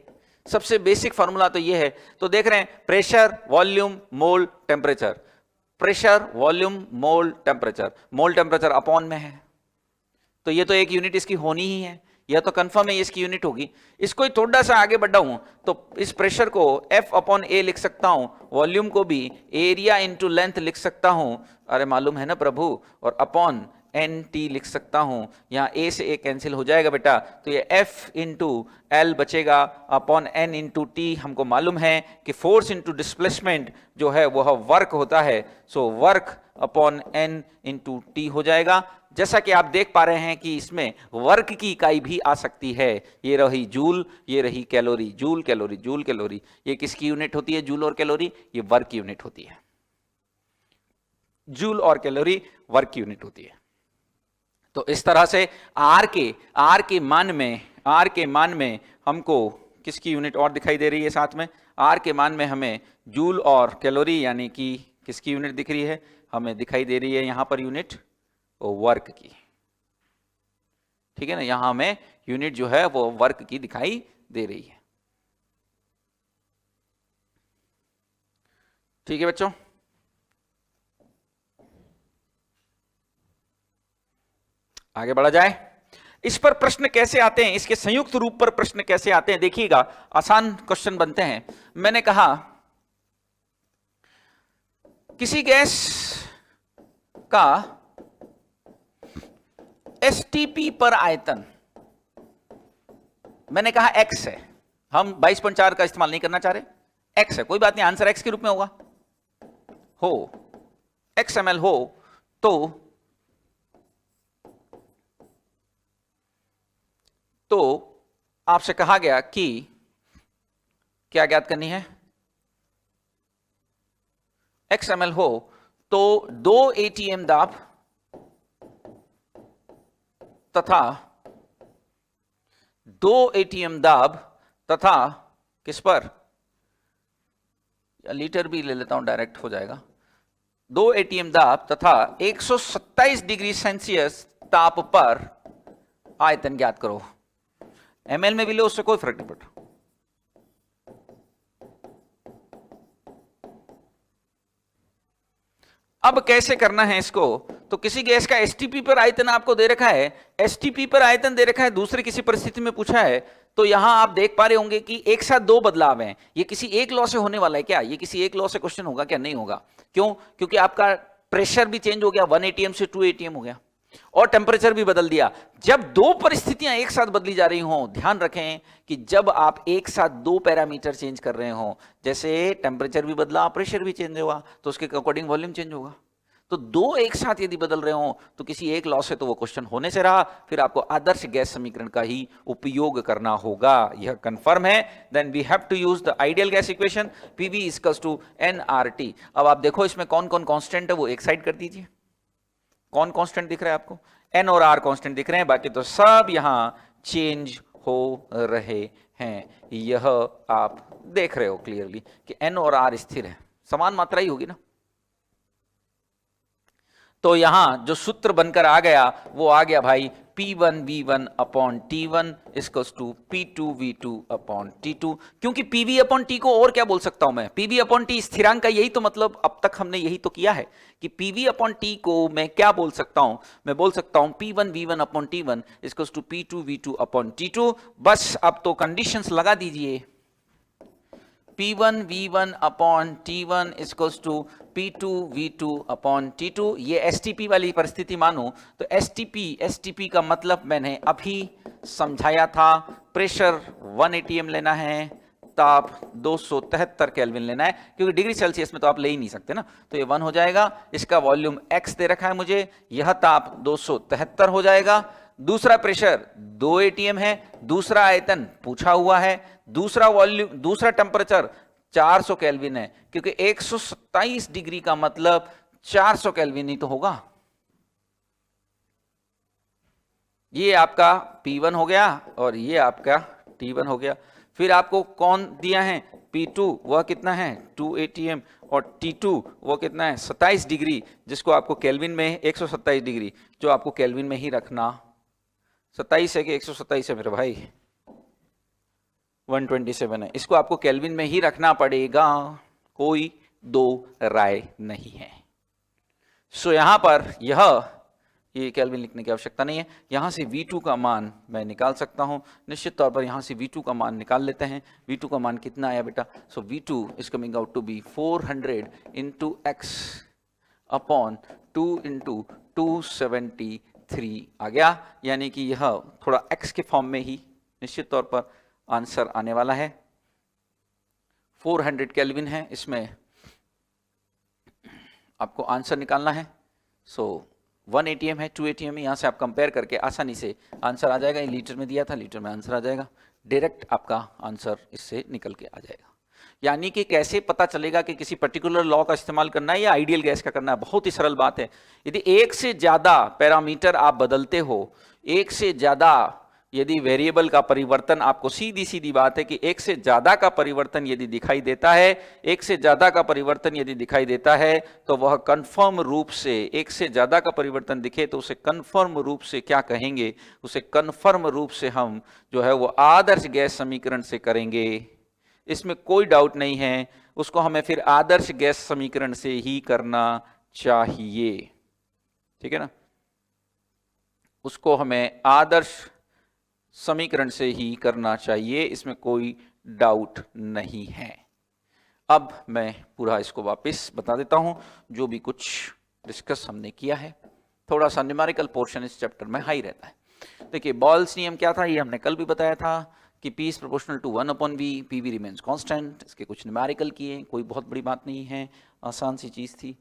सबसे बेसिक फॉर्मूला तो ये है। तो देख रहे हैं प्रेशर, वॉल्यूम, मोल, टेम्परेचर। प्रेशर, वॉल्यूम, मोल, टेम्परेचर। मोल टेम्परेचर अपॉन में है, तो ये तो एक यूनिट इसकी होनी ही है, यह तो कंफर्म है ये इसकी यूनिट होगी। इसको ही थोड़ा सा आगे बढ़ा हूं तो इस प्रेशर को F अपॉन A लिख सकता हूं, वॉल्यूम को भी एरिया इंटू लेंथ लिख सकता हूं, अरे मालूम है ना प्रभु, और अपॉन NT लिख सकता हूं। यहां A से A कैंसिल हो जाएगा बेटा, तो ये F इंटू L बचेगा अपॉन N इंटू T। हमको मालूम है कि फोर्स इंटू डिस्प्लेसमेंट जो है वह वर्क होता है, so work upon N into T हो जाएगा। जैसा कि आप देख पा रहे हैं कि इसमें वर्क की इकाई भी आ सकती है, ये रही जूल, ये रही calorie, joule calorie joule calorie. ये किसकी यूनिट होती है, जूल और कैलोरी, ये वर्क की यूनिट होती है। जूल और कैलोरी वर्क की यूनिट होती है। तो इस तरह से आर के मान में हमको किसकी यूनिट और दिखाई दे रही है, साथ में आर के मान में हमें जूल और कैलोरी यानी कि किसकी यूनिट दिख रही है, हमें दिखाई दे रही है यहां पर यूनिट वर्क की। ठीक है ना, यहां हमें यूनिट जो है वो वर्क की दिखाई दे रही है। ठीक है बच्चों, आगे बढ़ा जाए। इस पर प्रश्न कैसे आते हैं, इसके संयुक्त रूप पर प्रश्न कैसे आते हैं, देखिएगा आसान क्वेश्चन बनते हैं। मैंने कहा किसी गैस का एसटीपी पर आयतन, मैंने कहा x है, हम 22.4 का इस्तेमाल नहीं करना चाह रहे, x है, कोई बात नहीं, आंसर x के रूप में होगा। हो x ml हो तो आपसे कहा गया कि क्या ज्ञात करनी है, x ml हो तो 2 ATM दाब तथा 2 ATM दाब तथा किस पर, या लीटर भी ले लेता हूं डायरेक्ट हो जाएगा, 2 ATM दाब तथा 127 डिग्री सेल्सियस ताप पर आयतन ज्ञात करो। ml में भी लो, उससे कोई फर्क नहीं पड़ता। अब कैसे करना है इसको, तो किसी गैस का एसटीपी पर आयतन आपको दे रखा है, एसटीपी पर आयतन दे रखा है, दूसरे किसी परिस्थिति में पूछा है, तो यहां आप देख पा रहे होंगे कि एक साथ दो बदलाव हैं। ये किसी एक लॉ से होने वाला है क्या, ये किसी एक लॉ से क्वेश्चन होगा क्या, नहीं होगा। क्यों, क्योंकि आपका प्रेशर भी चेंज हो गया, 1 ATM से 2 ATM हो गया, और टेम्परेचर भी बदल दिया। जब दो परिस्थितियां एक साथ बदली जा रही हों, ध्यान रखें कि जब आप एक साथ दो पैरामीटर चेंज कर रहे हों, जैसे टेम्परेचर भी बदला, प्रेशर भी चेंज हुआ, तो उसके अकॉर्डिंग वॉल्यूम चेंज होगा। तो दो एक साथ यदि बदल रहे हों तो किसी एक लॉ से तो वो क्वेश्चन होने से रहा, फिर आपको आदर्श गैस समीकरण का ही उपयोग करना होगा, यह कंफर्म है। Then we have to use the ideal gas equation, PV equals to nRT। अब आप देखो इसमें कौन कौन कांस्टेंट है वो एक साइड कर दीजिए, कौन कांस्टेंट दिख रहा है आपको, n और r कांस्टेंट दिख रहे हैं, बाकी तो सब यहां चेंज हो रहे हैं। यह आप देख रहे हो क्लियरली कि n और r स्थिर है, समान मात्रा ही होगी ना। तो यहां जो सूत्र बनकर आ गया वो आ गया भाई P1 V1 upon T1 equals to P2 V2 upon T2। क्योंकि PV अपॉन T को और क्या बोल सकता हूं मैं, PV अपॉन T स्थिरांक का, यही तो मतलब अब तक हमने यही तो किया है कि PV अपॉन T को मैं क्या बोल सकता हूं, मैं बोल सकता हूं P1 V1 upon T1 equals to P2 V2 upon T2। बस अब तो कंडीशंस लगा दीजिए, P1 V1 upon T1 equals to P2 V2 upon T2। ये STP वाली परिस्थिति मानो तो STP का मतलब मैंने अभी समझाया था, प्रेशर 1 ATM लेना है, ताप 273 केल्विन लेना है, क्योंकि डिग्री सेल्सियस में तो आप ले ही नहीं सकते ना, तो ये 1 हो जाएगा। इसका वॉल्यूम x दे रखा है मुझे, यह ताप 273 हो जाएगा। दूसरा प्रेशर 2 ATM है, दूसरा आयतन पूछा हुआ है, दूसरा वॉल्यूम, दूसरा टेम्परेचर 400 केल्विन है, क्योंकि 127 डिग्री का मतलब 400 केल्विन ही तो होगा। ये आपका P1 हो गया और ये आपका T1 हो गया। फिर आपको कौन दिया है, P2 वह कितना है 2 atm, और T2 वो कितना है 27 डिग्री, जिसको आपको केल्विन में 127 डिग्री जो आपको केल्विन में ही रखना। 27 है कि 127 है मेरे भाई? 127 है, इसको आपको केल्विन में ही रखना पड़ेगा, कोई दो राय नहीं है। सो यहां पर ये केल्विन लिखने की आवश्यकता नहीं है। यहां से V2 का मान मैं निकाल सकता हूं निश्चित तौर पर। यहां से V2 का मान निकाल लेते हैं। V2 का मान कितना आया बेटा? सो V2 is coming out to be 400 into X upon 2 into 273 आ गया, यानी कि यह थोड़ा x के फॉर्म में ही निश्चित तौर पर आंसर आने वाला है। 400 केल्विन है, इसमें आपको आंसर निकालना है। सो 1 atm है, 2 atm है, यहां से आप कंपेयर करके आसानी से आंसर आ जाएगा। ये लीटर में दिया था, लीटर में आंसर आ जाएगा, डायरेक्ट आपका आंसर इससे निकल के आ जाएगा। यानी कि कैसे पता चलेगा कि किसी पर्टिकुलर लॉ का इस्तेमाल करना है या आइडियल गैस का करना है? बहुत ही सरल बात है। यदि एक से ज्यादा पैरामीटर आप बदलते हो, एक से ज्यादा यदि वेरिएबल का परिवर्तन, आपको सीधी सीधी बात है कि एक से ज्यादा का परिवर्तन यदि दिखाई देता है, एक से ज्यादा का परिवर्तन यदि दिखाई देता है, तो वह कंफर्म रूप से, एक से ज्यादा का परिवर्तन दिखे तो उसे कंफर्म रूप से क्या कहेंगे? उसे कंफर्म रूप से हम जो है वो आदर्श गैस समीकरण से करेंगे, इसमें कोई डाउट नहीं है। उसको हमें फिर आदर्श गैस समीकरण से ही करना चाहिए, ठीक है ना? उसको हमें आदर्श समीकरण से ही करना चाहिए, इसमें कोई डाउट नहीं है। अब मैं पूरा इसको वापस बता देता हूं, जो भी कुछ डिस्कस हमने किया है। थोड़ा सा न्यूमेरिकल पोर्शन इस चैप्टर में हाई रहता है। देखिए बॉयल्स नियम क्या था, ये हमने कल भी बताया था कि P is proportional to 1/V, PV remains constant. इसके कुछ न्यूमेरिकल किए, कोई बहुत बड़ी बात नहीं है, आसान सी चीज थी।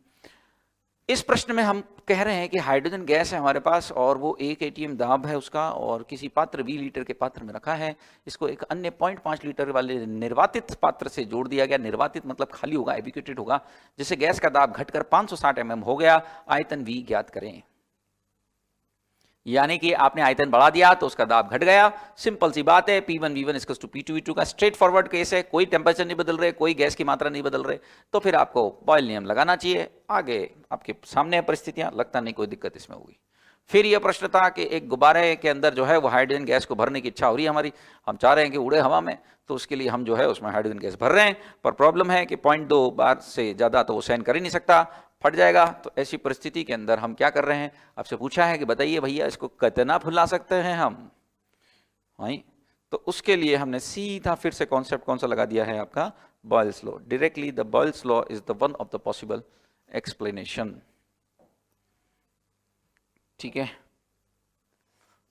इस प्रश्न में हम कह रहे हैं कि हाइड्रोजन गैस है हमारे पास और वो 1 atm दाब है उसका, और किसी पात्र 20 लीटर के पात्र में रखा है। इसको एक अन्य 0.5 लीटर वाले निर्वातित पात्र से जोड़ दिया गया। निर्वातित मतलब खाली होगा, एबिक्यूटेड होगा, जिससे गैस का दाब घटकर 560 mm हो गया। आयतन V ज्ञात करें। यानी कि आपने आयतन बढ़ा दिया तो उसका दाब घट गया। सिंपल सी बात है, P1 V1 equals to P2 V2 का स्ट्रेट फॉरवर्ड केस है। कोई टेम्परेचर नहीं बदल रहे, कोई गैस की मात्रा नहीं बदल रहे, तो फिर आपको बॉयल नियम लगाना चाहिए। आगे आपके सामने परिस्थितियां, लगता नहीं कोई दिक्कत इसमें होगी। फिर यह प्रश्न था कि एक गुब्बारे के अंदर जो है वो हाइड्रोजन गैस को भरने की इच्छा हो रही है हमारी, हम चाह रहे हैं कि उड़े हवा में, तो उसके लिए हम जो है उसमें हाइड्रोजन गैस भर रहे हैं, पर प्रॉब्लम है कि 0.2 बार से ज़्यादा तो वो सहन कर ही नहीं सकता, फट जाएगा। तो ऐसी परिस्थिति के अंदर हम क्या कर रहे हैं? आपसे पूछा है कि बताइए भैया इसको कितना फुला सकते हैं हम, वही तो उसके लिए हमने सीधा फिर से कॉन्सेप्ट कौन सा लगा दिया है आपका? Boyle's law. Directly the Boyle's law is the one of the possible explanation, ठीक है।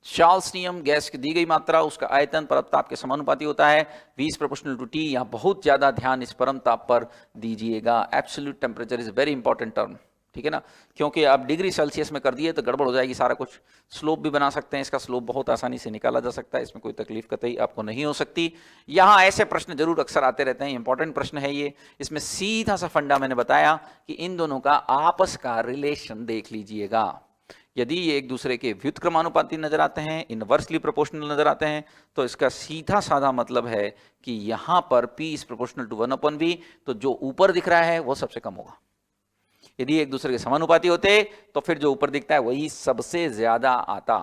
चार्ल्स नियम, गैस की दी गई मात्रा उसका आयतन परम ताप के समानुपाती होता है। V is proportional to T। यहाँ बहुत ज्यादा ध्यान इस परम ताप पर दीजिएगा। Absolute temperature is very important term, ठीक है ना, क्योंकि आप डिग्री सेल्सियस में कर दिए तो गड़बड़ हो जाएगी सारा कुछ। स्लोप भी बना सकते हैं, इसका स्लोप बहुत आसानी से निकाला जा सकता है, इसमें कोई तकलीफ कतई आपको नहीं हो सकती। यहाँ ऐसे प्रश्न जरूर अक्सर आते रहते हैं, इंपॉर्टेंट प्रश्न है ये। इसमें सीधा सा फंडा मैंने बताया कि इन दोनों का आपस का रिलेशन देख लीजिएगा। यदि ये एक दूसरे के व्युत्क्रमानुपाती नजर आते हैं, इनवर्सली प्रोपोर्शनल नजर आते हैं, तो इसका सीधा साधा मतलब है कि यहां पर P is proportional to 1/V, तो जो ऊपर दिख रहा है वो सबसे कम होगा। यदि एक दूसरे के समानुपाती होते तो फिर जो ऊपर दिखता है वही सबसे ज्यादा आता।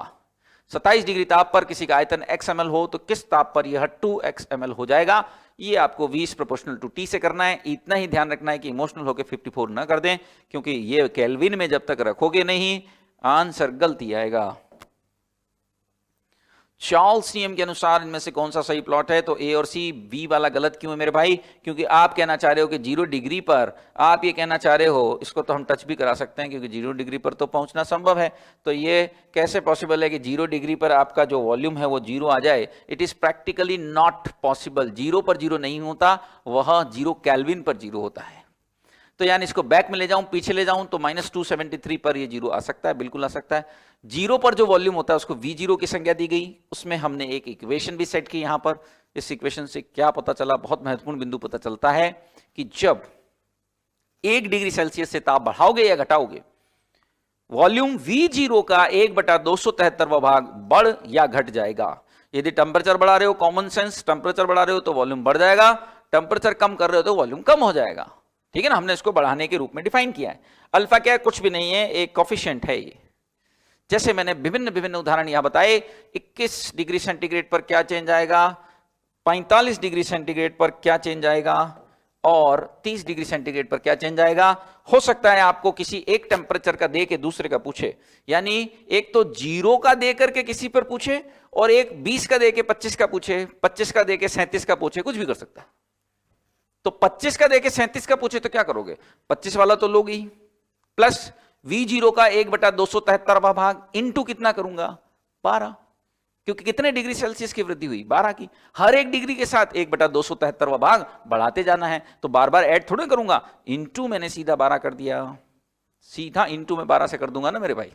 27 डिग्री ताप पर किसी का आयतन x ml हो तो किस ताप पर यह 2x ml हो जाएगा? ये आपको V is proportional to T से करना है। इतना ही ध्यान रखना है कि इमोशनल होकर 54 ना कर दें, क्योंकि ये केल्विन में जब तक रखोगे नहीं आंसर गलती आएगा। चार्ल्स नियम के अनुसार इनमें से कौन सा सही प्लॉट है? तो A और C। B वाला गलत क्यों है मेरे भाई? क्योंकि आप कहना चाह रहे हो कि 0 डिग्री पर, आप ये कहना चाह रहे हो, इसको तो हम टच भी करा सकते हैं क्योंकि 0 डिग्री पर तो पहुंचना संभव है। तो ये कैसे पॉसिबल है कि 0 डिग्री पर आपका जो वॉल्यूम है वो 0 आ जाए? It is practically not possible. 0 पर 0 नहीं होता, वह 0 केल्विन पर 0 होता है। तो यानी इसको बैक में ले जाऊं, पीछे ले जाऊं तो -273 पर ये 0 आ सकता है, बिल्कुल आ सकता है। 0 पर जो वॉल्यूम होता है उसको V0 की संज्ञा दी गई। उसमें हमने एक इक्वेशन भी सेट की। यहां पर इस इक्वेशन से क्या पता चला? बहुत महत्वपूर्ण बिंदु पता चलता है कि जब 1 डिग्री सेल्सियस से ताप बढ़ाओगे या घटाओगे, वॉल्यूम V0 का 1/273वां भाग बढ़ या घट जाएगा। यदि टेम्परेचर बढ़ा रहे हो, कॉमन सेंस टेम्परेचर बढ़ा रहे हो तो वॉल्यूम बढ़ जाएगा, टेम्परेचर कम कर रहे हो तो वॉल्यूम कम हो जाएगा, ठीक है ना। हमने इसको बढ़ाने के रूप में डिफाइन किया है। अल्फा क्या है, कुछ भी नहीं है, एक कोफिशिएंट है ये। जैसे मैंने विभिन्न विभिन्न उदाहरण यहां बताए, 21 डिग्री सेंटीग्रेड पर क्या चेंज आएगा, 45 डिग्री सेंटीग्रेड पर क्या चेंज आएगा, और 30 डिग्री सेंटीग्रेड पर क्या चेंज आएगा। हो सकता है आपको किसी एक टेम्परेचर का दे के दूसरे का पूछे, यानी एक तो 0 का दे करके किसी पर पूछे, और एक 20 का दे के 25 का पूछे, 25 का दे के 37 का पूछे, कुछ भी कर सकता है। तो 25 का दे के 37 का पूछे तो क्या करोगे, 25 वाला तो लोगी, प्लस V0 का 1/273 भाग इंटू कितना करूंगा, 12, क्योंकि कितने डिग्री सेल्सियस की वृद्धि हुई, 12 की। हर एक डिग्री के साथ 1/273 भाग बढ़ाते जाना है, तो बार बार ऐड थोड़े करूंगा, इंटू मैंने सीधा 12 कर दिया, सीधा इंटू में 12 से कर दूंगा ना मेरे भाई।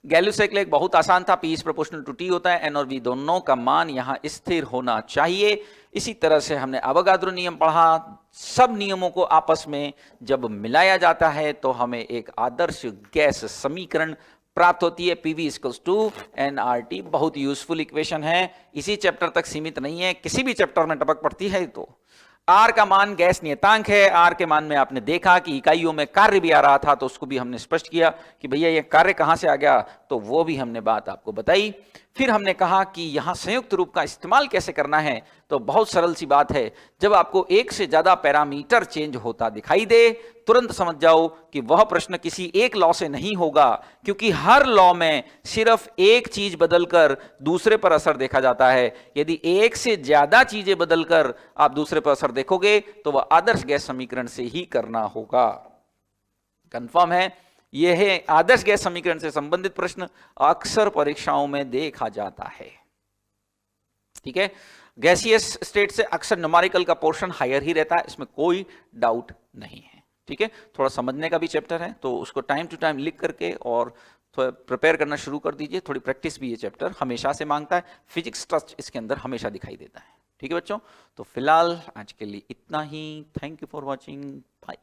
गैलिलियो साइकिल एक बहुत आसान था, P is proportional to T होता है, N और V दोनों का मान यहां स्थिर होना चाहिए। इसी तरह से हमने अवोगाद्रो नियम पढ़ा। सब नियमों को आपस में जब मिलाया जाता है तो हमें एक आदर्श गैस समीकरण प्राप्त होती है, PV इक्वल्स टू nRT। बहुत यूजफुल इक्वेशन है, इसी चैप्टर तक सीमित नहीं है, किसी भी चैप्टर में टपक पड़ती है। तो R का मान गैस नियतांक है, R के मान में आपने देखा कि इकाइयों में कार्य भी आ रहा था, तो उसको भी हमने स्पष्ट किया कि भैया ये कार्य कहां से आ गया, तो वो भी हमने बात आपको बताई। फिर हमने कहा कि यहां संयुक्त रूप का इस्तेमाल कैसे करना है, तो बहुत सरल सी बात है, जब आपको एक से ज्यादा पैरामीटर चेंज होता दिखाई दे, तुरंत समझ जाओ कि वह प्रश्न किसी एक लॉ से नहीं होगा, क्योंकि हर लॉ में सिर्फ एक चीज बदलकर दूसरे पर असर देखा जाता है। यदि एक से ज्यादा चीजें बदलकर आप दूसरे पर असर देखोगे तो वह आदर्श गैस समीकरण से ही करना होगा। कंफर्म है, यह है आदर्श गैस समीकरण से संबंधित प्रश्न अक्सर परीक्षाओं में देखा जाता है, ठीक है। गैसियस स्टेट से अक्सर न्यूमेरिकल का पोर्शन हायर ही रहता है, इसमें कोई डाउट नहीं है, ठीक है। थोड़ा समझने का भी चैप्टर है, तो उसको टाइम टू टाइम लिख करके और थोड़ा प्रिपेयर करना शुरू कर दीजिए। थोड़ी प्रैक्टिस भी ये चैप्टर हमेशा से मांगता है, फिजिक्स टच इसके अंदर हमेशा दिखाई देता है, ठीक है बच्चों। तो फिलहाल आज के लिए इतना ही। Thank you for watching, bye.